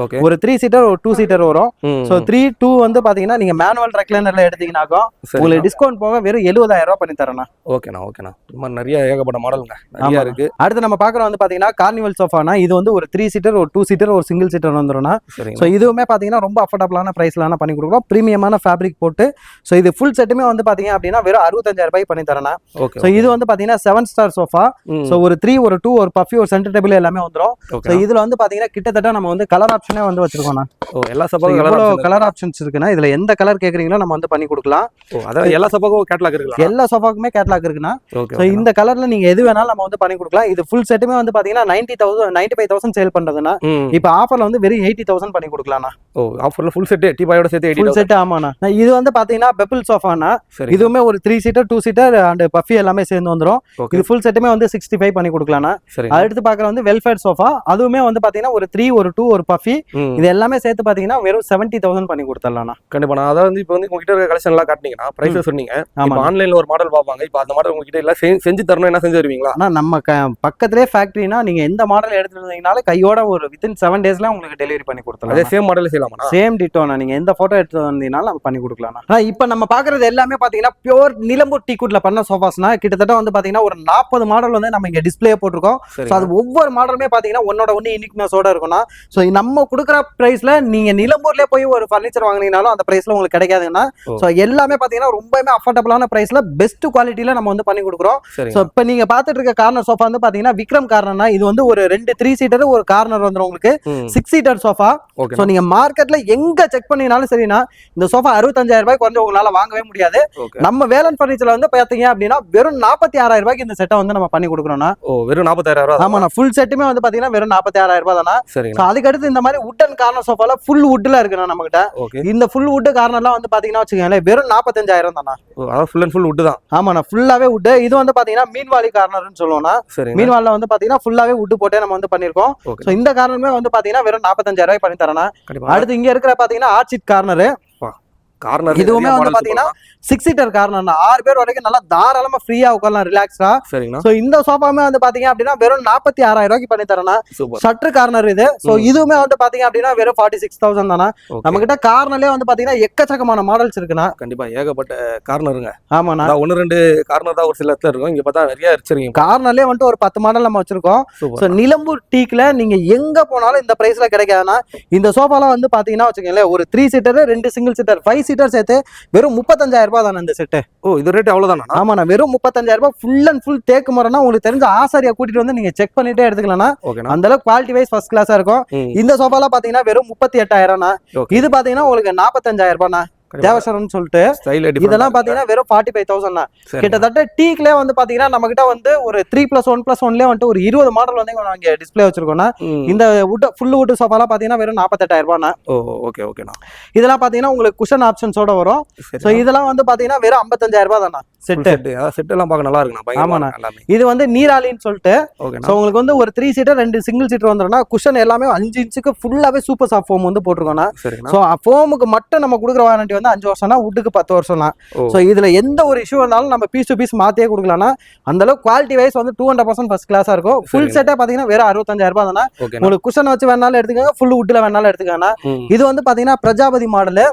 ஒரு 3 சீட்டர், ஒரு 2 சீட்டர் வரும். சோ 3, 2 வந்து பாத்தீங்கன்னா நீங்க மேனுவல் ரெக்லைனர்ல எடுத்தீங்கன்னாக்கோ உங்களுக்கு டிஸ்கவுண்ட் போக வெறும் 70,000 ரூபாய் பண்ணி தரேன்னா. ஓகேண்ணா. இந்த மாதிரி நிறைய ஏகப்பட்ட மாடலுங்க நிறைய இருக்கு. அடுத்து நம்ம பாக்குறோம் வந்து பாத்தீங்கன்னா கார்னிவல் சோஃபானா. இது வந்து ஒரு 3 சீட்டர், ஒரு 2 சீட்டர், ஒரு சிங்கிள் சீட்டர் வந்துரும்னா. சோ இதுவுமே பாத்தீங்கன்னா ரொம்ப அஃபோர்டபுளான பிரைஸ்ல பண்ணி கொடுக்குறோம், பிரீமியமான ஃபேப்ரிக் போட்டு. சோ இது ஃபுல் செட்டுமே வந்து பாத்தீங்க அப்படின்னா வெறும் 65,000 ரூபாய் பண்ணி தரேனா. சோ இது வந்து பாத்தீங்கன்னா 7 ஸ்டார் சோஃபா. சோ ஒரு 3, ஒரு 2, ஒரு பஃபி, ஒரு சென்டர் டேபிள் எல்லாமே வந்துரும். சோ இதுல வந்து பாத்தீங்கன்னா கிட்டத்தட்ட நம்ம வந்து கலர் ஆப்ஷனே வந்து வச்சிருக்கோம்னா. எல்லா சோஃபாக்கும் கலர் ஆப்ஷன்ஸ் இருக்குன்னா. இதுல எந்த கலர் கேக்குறீங்களோ நம்ம வந்து பண்ணி கொடுக்கலாம். அதான் எல்லா சோஃபாக்கும் கேட்டலாக் இருக்குல்ல? எல்லா சோஃபாக்குமே கேட்டலாக் இருக்குன்னா. சோ இந்த கலர்ல நீங்க எது வேணாலும் நம்ம வந்து பண்ணி கொடுக்கலாம். இது ஃபுல் செட்டுமே வந்து பாத்தீங்கன்னா 95,000 சேல் பண்றதுன்னா இப்போ ஆஃபர்ல வந்து வெறும் 80,000 பண்ணி கொடுக்கலாம்னா. ஆஃபர்ல ஃபுல் செட் டீபாயோட சேர்த்து 80,000 செட். ஆமாண்ணா. இது வந்து பாத்தீங்கன்னா பெப்பிள் சோஃபானா. இதுவுமே ஒரு 3 சீட்டர், 2 சீட்டர் அண்ட் பஃபி எல்லாமே சேர்ந்து வந்துரும். இது ஃபுல் செட்டுமே வந்து 65 பண்ணி கொடுக்கலாம்னா. அடுத்து பாக்குற வந்து வெல்ஃபேர் சோஃபா. அதுவுமே வந்து பாத்தீங்கன்னா ஒரு 3, ஒரு 2, ஒரு பஃபி இது எல்லாமே சேர்த்து பாத்தீங்கன்னா வெறும் 70,000 பண்ணி கொடுத்துடலாம்னா. கண்டிப்பா. நான் அதாவது இப்போ வந்து உங்ககிட்ட இருக்க கலெக்ஷன் எல்லாம் காட்டினீங்கன்னா பிரைஸ் சொன்னீங்க. இப்போ ஆன்லைன்ல ஒரு மாடல் பார்ப்பாங்க, இப்போ அந்த மாடல் உங்ககிட்ட எல்லாம் செஞ்சு தரணும், என்ன செஞ்சு தருவீங்களா? ஆனா நம்ம பக்கத்திலே ஃபேக்டரினா நீங்க எந்த மாடல் எடுத்துட்டு வந்தீங்கனாலும் கையோட ஒரு வித்தின் 7 டேஸ்ல உங்களுக்கு டெலிவரி பண்ணி கொடுத்துடலாம். அதே சேம் மாடல் செய்யலாமா? சேம் டிட்டோனா. நீங்க எந்த போட்டோ எடுத்து வந்தீங்கனாலும் நம்ம பண்ணி கொடுக்கலாம். இப்ப நம்ம பாக்குறது எல்லாமே பாத்தீங்கன்னா பியூர் நிலம்பூர் டீக்குட்ல பண்ண சோஃபாஸ்னா. கிட்டத்தட்ட வந்து பாத்தீங்கன்னா ஒரு 40 மாடல் வந்து நம்ம இங்க டிஸ்பிளே போட்டிருக்கோம். சோ அது ஒவ்வொரு மாடலுமே பாத்தீங்கன்னா ஒன்னோட ஒன்னு யூனிக்னஸோட இருக்கும்னா. சோ நம்ம கொடுக்குற பிரைஸ்ல நீங்க நிலம்பூர்ல போய் ஒரு ஃபர்னிச்சர் வாங்குனீங்கனாலும் அந்த பிரைஸ்ல உங்களுக்கு கிடைக்காதுன்னா. சோ எல்லாமே பாத்தீங்கன்னா ரொம்பவே அஃபோர்டபுளான பிரைஸ்ல பெஸ்ட் குவாலிட்டில நம்ம வந்து பண்ணி கொடுக்குறோம். சோ இப்ப நீங்க பாத்துட்டு இருக்க கார்னர் சோஃபா வந்து பாத்தீங்கன்னா விக்ரம் கார்னர்னா. இது வந்து ஒரு 2 3 சீட்டர், ஒரு கார்னர் வந்துரும் உங்களுக்கு 6 சீட்டர் சோஃபா. சோ நீங்க மார்க்கெட்ல எங்க செக் பண்ணீங்கனாலும் சரினா இந்த சோஃபா 65,000 ரூபாய் கொஞ்சம் உங்களால வாங்கவே முடியாது. நம்ம வேலன் பர்னிச்சர்ல வந்து பாத்தீங்க அப்படின்னா வெறும் 46,000 ரூபாய்க்கு இந்த செட்டை வந்து நம்ம பண்ணி கொடுக்குறோம்னா. வெறும் 46,000 ரூபாய். ஆமாண்ணா. ஃபுல் செட்டுமே வந்து பாத்தீங்கன்னா வெறும் 46,000 ரூபாய் தானா. அதுக்கு அடுத்து இந்த மாதிரி வுட் அண்ட் கார்னர் சோஃபால ஃபுல் வுட்ல இருக்குண்ணா நம்ம கிட்ட. இந்த ஃபுல் வுட் கார்னர்லாம் வந்து பாத்தீங்கன்னா வச்சுக்கோங்களேன் வெறும் 45,000 தானா. ஃபுல் அண்ட் ஃபுல் வுட் தான். ஆமாண்ணா, ஃபுல்லாவே வுட். இது வந்து பாத்தீங்கன்னா மீன்வாலி கார்னர்னு சொல்லுவோம்னா. மீன்வால்ல வந்து பாத்தீங்கன்னா ஃபுல்லாவே வுட் போட்டே நம்ம வந்து பண்ணிருக்கோம். சோ இந்த கார்னருமே வந்து பாத்தீங்கன்னா வெறும் 45,000 ரூபாய் பண்ணி தரேனா. அடுத்து இங்க இருக்கிற பாத்தீங்கன்னா ஆர்ச்சிட் கார்னர். கார்னர் இதுவுமே வந்து பாத்தீங்கன்னா 6 சீட்டர் கார்னர் 6 பேர் வரைக்கும் நல்லா தாராளமா ஃப்ரீயா உட்காரலாம் ரிலாக்ஸ்டா. சரிங்கண்ணா. சோ இந்த சோஃபாமே வந்து பாத்தீங்க அப்படின்னா வெறும் 46,000 ரூபாய்க்கு பண்ணி தரேன்னா. ஷட்டர் கார்னர் இது. சோ இதுவுமே வந்து பாத்தீங்க அப்படின்னா வெறும் 46,000 தானா. நம்ம கிட்ட கார்னர்லயே வந்து பாத்தீங்கன்னா எக்கச்சக்கமான மாடல்ஸ் இருக்குண்ணா. கண்டிப்பா ஏகப்பட்ட கார்னருங்க. ஆமாண்ணா. 1-2 கார்னர் தான் ஒரு சில இடத்துல இருக்கும். இங்க பார்த்தா நிறைய வச்சிருக்கீங்க. கார்னர்லயே வந்து ஒரு 10 மாடல் நம்ம வச்சிருக்கோம். சோ நிலம்பூர் டீக்ல நீங்க எங்க போனாலும் இந்த பிரைஸ்ல கிடைக்காதுன்னா. இந்த சோஃபாலாம் வந்து பாத்தீங்கன்னா வச்சுக்கோங்களேன், ஒரு 3 சீட்டர் 2 சிங்கிள் சீட்டர் 5 சீட்டர் சேர்த்து வெறும் 35,000 ரூபாய் தானே இந்த செட்டு. இது ரேட் அவ்வளவுதானா? ஆமாண்ணா, வெறும் 35,000 ரூபாய். ஃபுல் அண்ட் ஃபுல் தேக்கு மரம்னா உங்களுக்கு தெரிஞ்ச ஆசாரியா கூட்டிட்டு வந்து நீங்க செக் பண்ணிட்டே எடுத்துக்கலாம். அந்த அளவுக்கு குவாலிட்டி வைஸ் ஃபர்ஸ்ட் கிளாஸா இருக்கும். இந்த சோஃபாலாம் பாத்தீங்கன்னா வெறும் 38,000. இது பாத்தீங்கன்னா உங்களுக்கு 45,000 ரூபாய்னா தேவசரன் சொல்லிட்டு. இதெல்லாம் பாத்தீங்கன்னா வெறும் 45,000. கிட்டத்தட்ட டீக்ல வந்து பாத்தீங்கன்னா நம்ம கிட்ட வந்து ஒரு 3+1+1 வந்து ஒரு 20 மாடல் வந்து நாங்க டிஸ்பிளே வச்சிருக்கோம்னா. இந்த ஃபுல் வுட் சோஃபாலாம் பாத்தீங்கன்னா வெறும் 48,000 ரூபாய்னா. ஓகே ஓகேண்ணா. இதெல்லாம் பாத்தீங்கன்னா உங்களுக்கு குஷன் ஆப்ஷன்ஸோட வரும். சோ இதெல்லாம் வந்து பாத்தீங்கன்னா வெறும் 55,000 ரூபாய் தானா செட். செட் எல்லாம் பார்க்க நல்லா இருக்குண்ணா. ஆமாண்ணா. இது வந்து நீராலின்னு சொல்லிட்டு. சோ உங்களுக்கு வந்து ஒரு 3 சீட்டர் 2 சிங்கிள் சீட்டர் வந்துரும்னா குஷன் எல்லாமே 5 இன்ச்சுக்கு ஃபுல்லாவே சூப்பர் சாஃப்ட் ஃபோம் வந்து போட்டுருக்கோம்னா. சோ ஃபோமுக்கு மட்டும் நம்ம கொடுக்குற வாரண்டி வந்து 5 வருஷம்னா, வுட்டுக்கு 10 வருஷம் தான். சோ இதுல எந்த ஒரு இஷ்யூ வந்தாலும் நம்ம பீஸ் டு பீஸ் மாத்தியே கொடுக்கலாம்னா. அந்த அளவுக்கு குவாலிட்டி வைஸ் வந்து 200% ஃபர்ஸ்ட் கிளாஸா இருக்கும். ஃபுல் செட்டா பாத்தீங்கன்னா வெறும் 65,000 ரூபாய் தானா. உங்களுக்கு குஷன் வச்சு வேணாலும் எடுத்துக்கோங்க, ஃபுல் வுட்ல வேணாலும் எடுத்துக்கோங்க. இது வந்து பாத்தீங்கன்னா பிரஜாபதி மாடல்.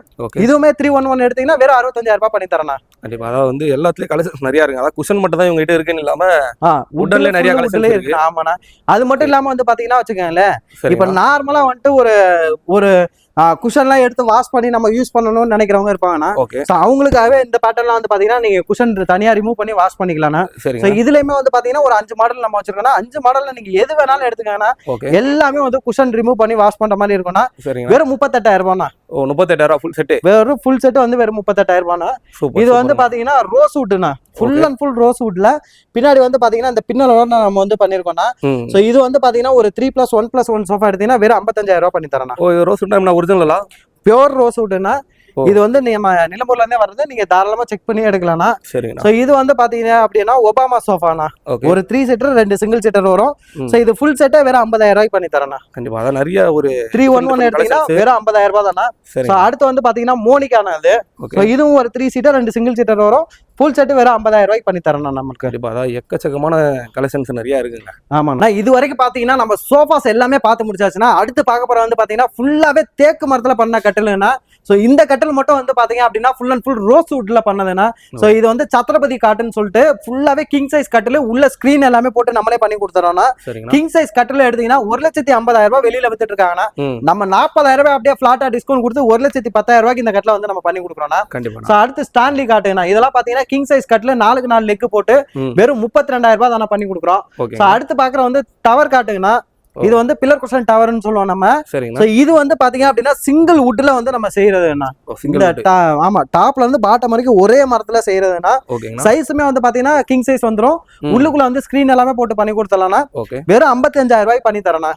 இதுவுமே 311 எடுத்தீங்கன்னா வெறும் 65,000 ரூபாய் பண்ணி தரேன். கண்டிப்பா. அதாவது வந்து எல்லாத்துலயும் கலெக்ஷன்ஸ் நிறைய இருக்கு. அதாவது குஷன் மட்டும் தான் இவங்க கிட்ட இருக்குன்னு இல்லாம வுட்ல நிறைய கலெக்ஷன்ஸ் இருக்கு. ஆமாண்ணா. அது மட்டும் இல்லாம வந்து பாத்தீங்கன்னா வச்சுக்கோங்களேன், இப்ப நார்மலா வந்துட்டு ஒரு குஷன்லாம் எடுத்து வாஷ் பண்ணி நம்ம யூஸ் பண்ணணும்னு நினைக்கிறவங்க இருப்பாங்கன்னா, அவங்களுக்காகவே இந்த பேட்டர்ன்லாம் வந்து பாத்தீங்கன்னா நீங்க குஷன் தனியா ரிமூவ் பண்ணி வாஷ் பண்ணிக்கலாம். இதுலயுமே வந்து பாத்தீங்கன்னா ஒரு 5 மாடல் நம்ம வச்சிருக்கோம்னா 5 மாடல்ல நீங்க எது வேணாலும் எடுத்துக்கோங்கன்னா எல்லாமே வந்து குஷன் ரிமூவ் பண்ணி வாஷ் பண்ற மாதிரி இருக்கும்னா வெறும் 38,000 ரூபாய்னா. 38,000 ஃபுல் செட். வெறும் ஃபுல் செட் வந்து வெறும் 38,000 ரூபாய்னா. இது வந்து பாத்தீங்கன்னா ரோஸ் வுட்னா, ஃபுல் அண்ட் ஃபுல் ரோஸ் வுட்ல பின்னாடி வந்து பாத்தீங்கன்னா இந்த பின்னலோட நம்ம வந்து பண்ணிருக்கோம்னா. சோ இது வந்து பாத்தீங்கன்னா ஒரு 3+1+1 சோஃபா எடுத்தீங்கன்னா வெறும் 55,000 ரூபாய் பண்ணி தரேன். ரோஸ் வுட் ஒரிஜினலா பியூர் ரோஸ் வுட்னா. இது வந்து நம்ம நிலம்பூர்ல இருந்தே வருது, நீங்க தாராளமா செக் பண்ணி எடுக்கலாம். சோ இது வந்து பாத்தீங்க அப்படின்னா ஒபாமா சோஃபானா, ஒரு 3 சீட்டர் 2 சிங்கிள் சீட்டர் வரும். சோ இது ஃபுல் செட்டே வெறும் 50,000 ரூபாய் பண்ணி தரேன். கண்டிப்பா. அத நிறைய ஒரு 311 எடுத்தீங்கன்னா வெறும் 50,000 ரூபாய் தானா. சோ அடுத்து வந்து பாத்தீங்கன்னா மோனிகானா அது. சோ இதுவும் ஒரு 3 சீட்டர் 2 சிங்கிள் சீட்டர் வரும். ஃபுல் செட் வெறும் 50,000 ரூபாய்க்கு பண்ணி தரேன் நமக்கு. கண்டிப்பா. அதான் எக்கச்சக்கமான கலெக்ஷன்ஸ் நிறைய இருக்குங்க. ஆமாண்ணா. இது வரைக்கும் பாத்தீங்கன்னா நம்ம சோஃபாஸ் எல்லாமே பார்த்து முடிச்சாச்சுன்னா அடுத்து பார்க்க போற வந்து பாத்தீங்கன்னா ஃபுல்லாவே தேக்கு மரத்துல பண்ண கட்டிலுன்னா. சோ இந்த கட்டில் மட்டும் வந்து பாத்தீங்க அப்படின்னா ஃபுல் அண்ட் ஃபுல் ரோஸ் வுட்ல பண்ணதுன்னா. சோ இது வந்து சத்ரபதி காட்டுன்னு சொல்லிட்டு ஃபுல்லாவே கிங் சைஸ் கட்டில் உள்ள ஸ்கிரீன் எல்லாமே போட்டு நம்மளே பண்ணி கொடுத்துறோம்னா. கிங் சைஸ் கட்டில் எடுத்தீங்கன்னா 1,50,000 ரூபாய் வெளியில வித்துட்டு இருக்காங்கன்னா, நம்ம 40,000 ரூபாய் அப்படியே ஃபிளாட்டா டிஸ்கவுண்ட் கொடுத்து 1,10,000 ரூபாய்க்கு இந்த கட்டில வந்து நம்ம பண்ணி கொடுக்குறோம்னா. சோ அடுத்து ஸ்டான்லி காட்டுனா, இதெல்லாம் பாத்தீங்கன்னா கிங் சைஸ் கட்டில 4x4 லெக் போட்டு வெறும் 32,000 ரூபாய் தானே பண்ணி கொடுக்குறோம். சோ அடுத்து பாக்குற வந்து டவர் காட்டுங்கன்னா, இது வந்து பில்லர் குஷன் டவர்னு சொல்லுவோம் நம்ம. சோ இது வந்து பாத்தீங்க அப்படின்னா சிங்கிள் வுட்ல வந்து நம்ம செய்யறதுன்னா. ஆமா, டாப்ல இருந்து பாட்டம் வரைக்கும் ஒரே மரத்துல செய்யறதுன்னா. சைஸுமே வந்து பாத்தீங்கன்னா கிங் சைஸ் வந்துரும். உள்ளுக்குள்ள வந்து ஸ்கிரீன் எல்லாமே போட்டு பண்ணி கொடுத்தலாம்னா வெறும் 55,000 ரூபாய் பண்ணி தரேன்னா.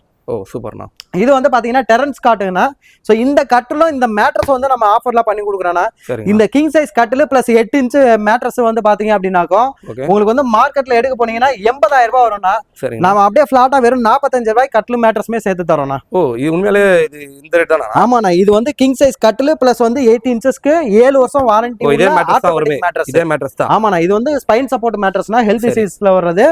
சூப்பர்ண்ணா. இது வந்து பாத்தீங்கன்னா டெரன்ஸ் காட்டுனா. சோ இந்த கட்டிலும் இந்த மேட்ரஸ் வந்து நம்ம ஆஃபர்ல பண்ணி கொடுக்குறோம்னா. இந்த கிங் சைஸ் கட்டில் பிளஸ் 8 இன்ச் மேட்ரஸ் வந்து பாத்தீங்க அப்படின்னாக்கோ உங்களுக்கு வந்து மார்க்கெட்ல எடுக்க போனீங்கன்னா 80,000 ரூபாய் வரும்னா. நாம அப்படியே ஃபிளாட்டா வெறும் 45,000 ரூபாய் கட்டில் மேட்ரஸ்மே சேர்த்து தரோம்னா. இது உண்மையிலே இது இந்த ரேட் தானா? ஆமாண்ணா. இது வந்து கிங் சைஸ் கட்டில் பிளஸ் வந்து 8 இன்ச்சஸ்க்கு 7 வருஷம் வாரண்டி. இதே மேட்ரஸ் தான். ஆமாண்ணா. இது வந்து ஸ்பைன் சப்போர்ட் மேட்ரஸ்னா ஹெல்த் இஷ்யூஸ்ல வர்றது.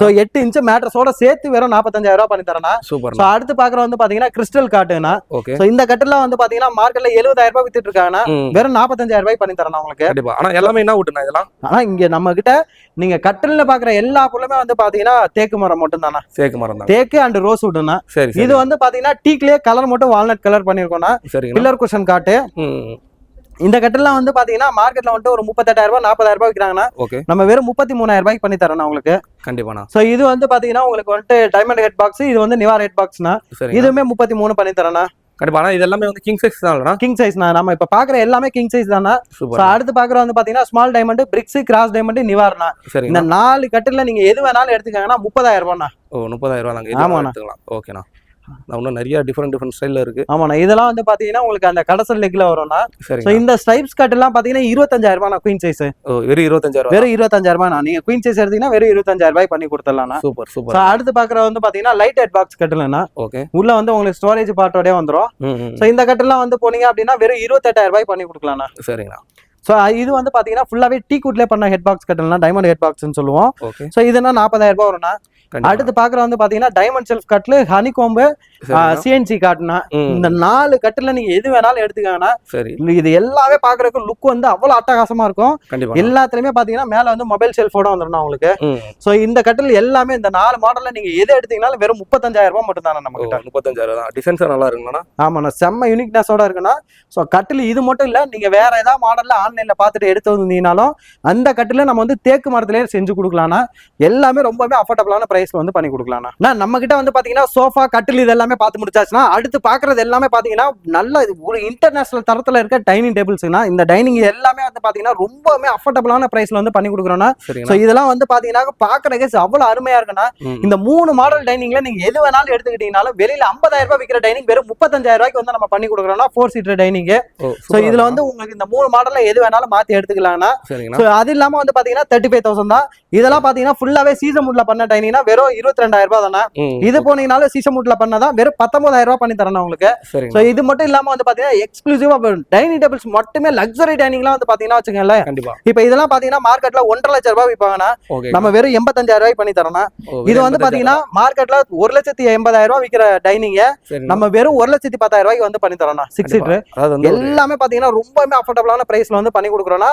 சோ 8 இன்ச் மேட்ரஸோட சேர்த்து வெறும் 45,000 ரூபாய் பண்ணி தரேன்னா. சூப்பர். அடுத்து பாக்குற வந்து பாத்தீங்கன்னா கிறிஸ்டல் காட்டுனா. சோ இந்த கட்டில வந்து பாத்தீங்கன்னா மார்க்கெட்ல 70,000 ரூபாய் வித்துட்டு இருக்காங்கன்னா வெறும் 45,000 ரூபாய் பண்ணி தரேன் உங்களுக்கு. கண்டிப்பா. ஆனா எல்லாமே என்ன வுட்னா இதெல்லாம்? ஆனா இங்க நம்ம கிட்ட நீங்க கட்டில்ல பாக்குற எல்லா பொருளுமே வந்து பாத்தீங்கன்னா தேக்கு மரம் மட்டும் தானா. தேக்கு மரம் தான். தேக்கு அண்ட் ரோஸ் வுட்னா. இது வந்து பாத்தீங்கன்னா டீக்லயே கலர் மட்டும் வால்நட் கலர் பண்ணிருக்கோம்னா. பில்லர் குஷன் காட்டு. இந்த கட்டெல்லாம் வந்து பாத்தீங்கன்னா மார்க்கெட்ல வந்து ஒரு 38,000 ரூபாய் 40,000 ரூபாய் விற்கிறாங்கன்னா நம்ம வெறும் 33,000 ரூபாய்க்கு பண்ணி தரோம் உங்களுக்கு. கண்டிப்பா. சோ இது வந்து பாத்தீங்கன்னா உங்களுக்கு வந்து டைமண்ட் ஹெட் பாக்ஸ், இது வந்து நிவார் ஹெட் பாக்ஸ்னா. இதுவுமே 33 பண்ணி தரேனா. கண்டிப்பா. இது எல்லாமே வந்து கிங் சைஸ் தான். கிங் சைஸ்னா நம்ம இப்ப பாக்குற எல்லாமே கிங் சைஸ் தானா. சோ அடுத்து பாக்குற வந்து பாத்தீங்கன்னா small diamond, bricks, cross diamond, நிவார்னா. இந்த 4 கட்டில நீங்க எது வேணாலும் எடுத்துக்கங்கன்னா 30,000 ரூபாய்னா. 30,000 ரூபாய் தாங்க. ஆமாண்ணா. ஓகேண்ணா. இன்னும் நிறைய டிஃப்ரெண்ட் ஸ்டைல்ல இருக்கு. ஆமாண்ணா, இதெல்லாம் வந்து பாத்தீங்கன்னா உங்களுக்கு அந்த கடைசல் லெக்ல வரும்னா. சரி. ஸோ இந்த ஸ்ட்ரைப்ஸ் கட் எல்லாம் பாத்தீங்கன்னா 25,000 ரூபாய் குயின் சைஸ். வெறும் 25,000. வெறும் 25,000 ரூபாய். நீங்க குயின் சைஸ் எடுத்தீங்கன்னா வெறும் 25,000 ரூபாய் பண்ணி கொடுத்துடலாம். Super super. ஸோ அடுத்து பாக்குறது வந்து பாத்தீங்கன்னா லைட் ஹெட் பாக்ஸ் கட்டலன்னா. ஓகே. உள்ள வந்து உங்களுக்கு ஸ்டோரேஜ் பார்ட்டோடய வந்துரும். ஸோ இந்த கட்டெல்லாம் வந்து போனீங்க அப்படின்னா வெறும் 28,000 ரூபாய் பண்ணி கொடுக்கலாம்ண்ணா. சரிங்கண்ணா. ஸோ இது வந்து பாத்தீங்கன்னா ஃபுல்லாவே டீ குட்லேயே பண்ண ஹெட் பாக்ஸ் கட்டலனா, டைமண்ட் ஹெட் பாக்ஸ்னு சொல்லுவோம். ஓகே. ஸோ இதுனா 40,000 ரூபாய் வரும்ண்ணா. அடுத்து பாக்குற வந்து பாத்தீங்கன்னா டைமண்ட் செல்ஃப் கட்ல ஹனி கோம்பு சிஎன்சி காட்டுனா. இந்த 4 கட்டுல நீங்க எது வேணாலும் எடுத்துக்காங்கன்னா. சரி. இது எல்லாமே பாக்குறதுக்கு லுக் வந்து அவ்வளவு அட்டகாசமா இருக்கும். எல்லாத்துலயுமே பாத்தீங்கன்னா மேல வந்து மொபைல் செல்ஃபோட வந்துடும் உங்களுக்கு. சோ இந்த கட்டில் எல்லாமே இந்த 4 மாடல்ல நீங்க எது எடுத்தீங்கனாலும் வெறும் 35,000 ரூபாய் மட்டும் தானே நம்ம கிட்ட. 35,000 தான். டிசைன்ஸ் நல்லா இருக்குண்ணா. ஆமாண்ணா, செம்ம யூனிக்னஸோட இருக்குண்ணா. சோ கட்டில் இது மட்டும் இல்ல, நீங்க வேற ஏதாவது மாடல்ல ஆன்லைன்ல பாத்துட்டு எடுத்து வந்தீங்கனாலும் அந்த கட்டில நம்ம வந்து தேக்கு மரத்திலேயே செஞ்சு கொடுக்கலாம்னா. எல்லாமே ரொம்பவே அஃபோர்டபுளான பிரைஸ்ல வந்து பண்ணி கொடுக்கலாம்னா. நம்ம கிட்ட வந்து பாத்தீங்கன்னா சோஃபா கட்டில் இது எல்லாமே பார்த்து முடிச்சாச்சுன்னா அடுத்து பாக்குறது எல்லாமே பாத்தீங்கன்னா நல்ல ஒரு இன்டர்நேஷனல் தரத்துல இருக்க டைனிங் டேபிள்ஸ்னா. இந்த டைனிங் எல்லாமே வந்து பாத்தீங்கன்னா ரொம்பவே அஃபோர்டபுளான பிரைஸ்ல வந்து பண்ணி கொடுக்குறோம்னா. சோ இதெல்லாம் வந்து பாத்தீங்கன்னா பாக்குறதுக்கு அவ்வளவு அருமையா இருக்குன்னா. இந்த 3 மாடல் டைனிங்ல நீங்க எது வேணாலும் எடுத்துக்கிட்டீங்கனாலும் வெளியில 50,000 ரூபாய் விற்கிற டைனிங் வெறும் 35,000 ரூபாய்க்கு வந்து நம்ம பண்ணி கொடுக்குறோம்னா 4 சீட்டர் டைனிங். சோ இதுல வந்து உங்களுக்கு இந்த 3 மாடல்ல எது வேணாலும் மாத்தி எடுத்துக்கலாம்னா. சோ அது இல்லாம வந்து பாத்தீங்கன்னா 35,000 தான். இதெல்லாம் பாத்தீங்கன்னா ஃபுல்லாவே சீசன் வுட்ல பண்ண டைனிங்னா வெறும் 22,000 ரூபாய் தானே. இது போனீங்கனாலும் சீசன் வுட்ல பண்ணதா வெறும் 19,000 ரூபாய் பண்ணி தரணும் உங்களுக்கு. சோ இது மட்டும் இல்லாம வந்து பாத்தீங்கன்னா எக்ஸ்க்ளூசிவா டைனிங் டேபிள்ஸ் மட்டுமே லக்ஸரி டைனிங்லாம் வந்து பாத்தீங்கன்னா வச்சுக்கோங்களேன். இப்ப இதெல்லாம் பாத்தீங்கன்னா மார்க்கெட்ல 1.5 லட்சம் ரூபாய் விற்பாங்கன்னா நம்ம வெறும் 85,000 ரூபாய் பண்ணி தரணும். இது வந்து பாத்தீங்கன்னா மார்க்கெட்ல 1,80,000 ரூபாய் விற்கிற டைனிங் நம்ம வெறும் 1,10,000 ரூபாய்க்கு வந்து பண்ணி தரணும். 6 சீட்டர் எல்லாமே பாத்தீங்கன்னா ரொம்பவே அஃபோர்டபுளான பிரைஸ்ல வந்து பண்ணி கொடுக்குறோம்னா.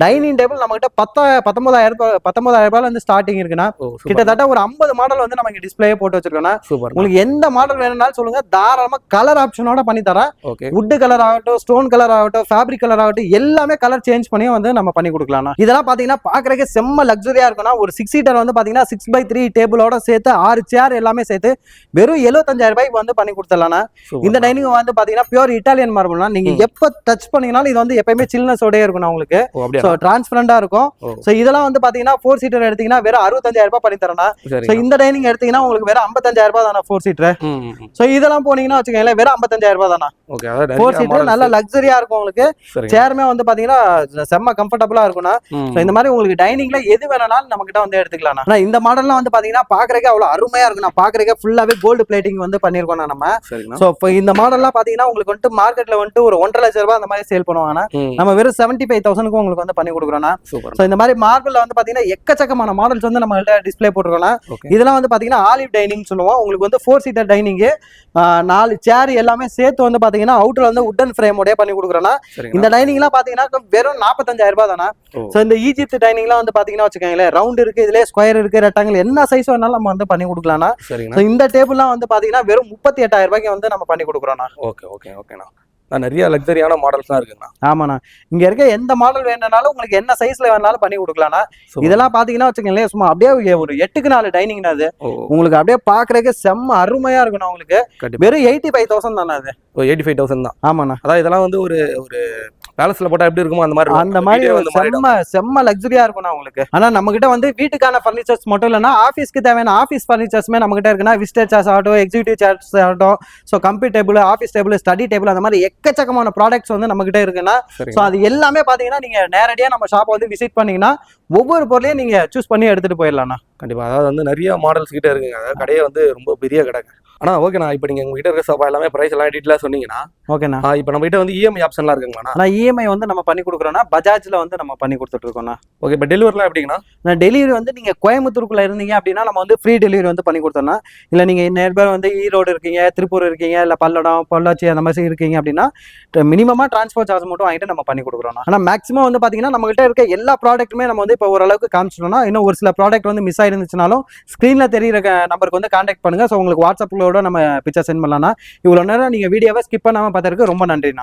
டைனிங் டேபிள் நம்ம கிட்ட 19,000 ரூபாயில இருந்து ஸ்டார்டிங் இருக்குன்னா. கிட்டத்தட்ட ஒரு 50 மாடல் வந்து நம்ம டிஸ்பிளே போட்டு வச்சிருக்கோம்னா. உங்களுக்கு எந்த மாடல் வேணும்னாலும் சொல்லுங்க, தாராளமா கலர் ஆப்ஷனோட பண்ணி தரேன். வுட் கலர் ஆகட்டும், ஸ்டோன் கலர் ஆகட்டும், ஃபேப்ரிக் கலர் ஆகட்டும், எல்லாமே கலர் சேஞ்ச் பண்ணி வந்து நம்ம பண்ணி கொடுக்கலாம். இதெல்லாம் பாத்தீங்கன்னா பாக்குறதுக்கு செம்ம லக்ஸரியா இருக்கும்னா. ஒரு 6 சீட்டர் வந்து பாத்தீங்கன்னா 6x3 டேபிளோட சேர்த்து 6 சேர் எல்லாமே சேர்த்து வெறும் 75,000 ரூபாய்க்கு வந்து பண்ணி கொடுத்துடலாம். இந்த டைனிங் வந்து பாத்தீங்கன்னா பியூர் இட்டாலியன் மார்பிள்னா. நீங்க எப்ப டச் பண்ணீங்கனாலும் இது வந்து எப்பயுமே சில்னஸோட இருக்கும் உங்களுக்கு. சோ டிரான்ஸ்பரண்டா இருக்கும். சோ இதெல்லாம் வந்து பாத்தீங்கன்னா 4 சீட்டர் எடுத்தீங்கன்னா வெறும் 65,000 ரூபாய் பண்ணி தரேன். சோ இந்த டைனிங் எடுத்தீங்கன்னா உங்களுக்கு வெறும் 55,000 ரூபாய் தானே 4 சீட்டர். சோ இதெல்லாம் போனீங்கன்னா வச்சுக்கோங்களேன் வெறும் 55,000 ரூபாய் தானே. 4 சீட்டர் நல்ல லக்ஸரியா இருக்கும் உங்களுக்கு. சேர்மே வந்து பாத்தீங்கன்னா செம்ம கம்ஃபர்டபுளா இருக்கும்னா. சோ இந்த மாதிரி உங்களுக்கு டைனிங்ல எது வேணாலும் நம்ம கிட்ட வந்து எடுத்துக்கலாம். ஆனா இந்த மாடல்லாம் வந்து பாத்தீங்கன்னா பாக்குறதுக்கு அவ்வளவு அருமையா இருக்கும். நான் பாக்குறதுக்கு ஃபுல்லாவே கோல்டு பிளேட்டிங் வந்து பண்ணிருக்கோம் நம்ம. சோ இப்போ இந்த மாடல்லாம் பாத்தீங்கன்னா உங்களுக்கு வந்து மார்க்கெட்ல வந்து ஒரு 1.5 லட்சம் ரூபாய் அந்த மாதிரி சேல் பண்ணுவாங்க. நம்ம வெறும் 75,000 உங்களுக்கு வந்து பண்ணி கொடுக்குறோம். சோ இந்த மாதிரி மார்பிள்ல வந்து பாத்தீங்கன்னா எக்கச்சக்கமான மாடல்ஸ் வந்து நம்ம டிஸ்பிளே போட்டுருக்கோம். இதெல்லாம் வந்து பாத்தீங்கன்னா ஆலிவ் டைனிங் சொல்லுவோம். உங்களுக்கு வந்து 4 சீட்டர் டைனிங் 4 சேர் எல்லாமே சேர்த்து வந்து பாத்தீங்கன்னா அவுட்டர்ல வந்து வுட்டன் ஃப்ரேமோட பண்ணி கொடுக்குறோம். இந்த டைனிங் எல்லாம் பாத்தீங்கன்னா வெறும் 45,000 ரூபாய் தானே. சோ இந்த ஈஜிப்ட் டைனிங்லாம் வந்து பாத்தீங்கன்னா வச்சுக்கோங்களேன் ரவுண்ட் இருக்கு, இதுல ஸ்கொயர் இருக்கு, ரெக்டாங்கிள் என்ன சைஸ் வேணாலும் நம்ம வந்து பண்ணி கொடுக்கலாம். இந்த டேபிள்லாம் வந்து பாத்தீங்கன்னா வெறும் 38,000 ரூபாய்க்கு வந்து நம்ம பண்ணி கொடுக்குறோம். ஓகே ஓகே ஓகேண்ணா. நிறைய லக்ஸரியான மாடல்ஸ்லாம் இருக்குங்கண்ணா. ஆமாண்ணா, இங்க இருக்க எந்த மாடல் வேணும்னாலும் உங்களுக்கு என்ன சைஸ்ல வேணாலும் பண்ணி கொடுக்கலாம்ண்ணா. இதெல்லாம் பாத்தீங்கன்னா வச்சுக்கோங்களேன் சும்மா அப்படியே ஒரு 8க்கு 4 டைனிங் அது உங்களுக்கு அப்படியே பாக்குறதுக்கு செம்ம அருமையா இருக்கணும். உங்களுக்கு வெறும் 85,000 தானே. அது 85,000 தான். ஆமாண்ணா. அதான் இதெல்லாம் வந்து ஒரு பேலஸ்ல போட்டா எப்படி இருக்குமோ அந்த மாதிரி செம்ம லக்ஸரியா இருக்கும் உங்களுக்கு. ஆனா நம்ம கிட்ட வந்து வீட்டுக்கான பர்னிச்சர்ஸ் மட்டும் இல்லைன்னா ஆஃபீஸ்க்கு தேவையான ஆஃபீஸ் பர்னிச்சர்ஸ்மே நம்ம கிட்ட இருக்குன்னா. விசிட்டர் சேர்ஸ் ஆகட்டும், எக்ஸிக்யூட்டிவ் சேர்ஸ் ஆகட்டும், so computer table, office table, study table, அந்த மாதிரி எக்கச்சக்கமான ப்ராடக்ட்ஸ் வந்து நம்ம கிட்ட இருக்குன்னா. ஸோ அது எல்லாமே பாத்தீங்கன்னா நீங்க நேரடியா நம்ம ஷாப்பை வந்து விசிட் பண்ணீங்கன்னா ஒவ்வொரு பொருளையும் நீங்க சூஸ் பண்ணி எடுத்துட்டு போயிடலாம்ண்ணா. கண்டிப்பா. அதாவது வந்து நிறைய மாடல்ஸ் கிட்ட இருக்குங்க. அதாவது கடையே வந்து ரொம்ப பெரிய கடை. ஆனா ஓகேண்ணா, இப்போ நீங்க உங்ககிட்ட இருக்க சோஃபா எல்லாமே பிரைஸ் எல்லாம் டீட்டெயிலா சொன்னீங்கன்னா. ஓகேண்ணா. இப்போ நம்ம கிட்ட வந்து இஎம்ஐ ஆப்ஷன்லாம் இருக்குங்களா? நான் இஎம்ஐ வந்து நம்ம பண்ணி கொடுக்குறோம்னா பஜாஜ்ல வந்து நம்ம பண்ணி கொடுத்துட்டு இருக்கோம்ண்ணா. ஓகே. இப்போ டெலிவரிலாம் எப்படிங்கண்ணா? நான் டெலிவரி வந்து நீங்க கோயம்புத்தூருக்குள்ள இருந்தீங்க அப்படின்னா நம்ம வந்து ஃப்ரீ டெலிவரி வந்து பண்ணி கொடுத்தோம்னா. இல்ல நீங்க நேர்பா வந்து ஈரோடு இருக்கீங்க, திருப்பூர் இருக்கீங்க, இல்ல பல்லடம், பொள்ளாச்சி அந்த மாதிரி இருக்கீங்க அப்படின்னா மினிமமா டிரான்ஸ்போர்ட் சார்ஜ் மட்டும் வாங்கிட்டு நம்ம பண்ணி கொடுக்குறோம். ஆனா மேக்ஸிமம் வந்து பாத்தீங்கன்னா நம்ம கிட்ட இருக்க எல்லா ப்ராடக்ட்டுமே நம்ம வந்து இப்போ ஓரளவுக்கு காமிச்சிட்டோம்னா. இன்னும் ஒரு சில ப்ராடக்ட் வந்து மிஸ் ஆயிருந்துச்சுனாலும் ஸ்கிரீன்ல தெரியுற நம்பருக்கு வந்து கான்டாக்ட் பண்ணுங்க. ஸோ உங்களுக்கு வாட்ஸ்அப்லோட நம்ம பிக்சர் சென்ட் பண்ணலாம். இவ்வளவு நேரம் நீங்க வீடியோவை ஸ்கிப் பண்ணாம பார்த்ததுக்கு ரொம்ப நன்றிண்ணா.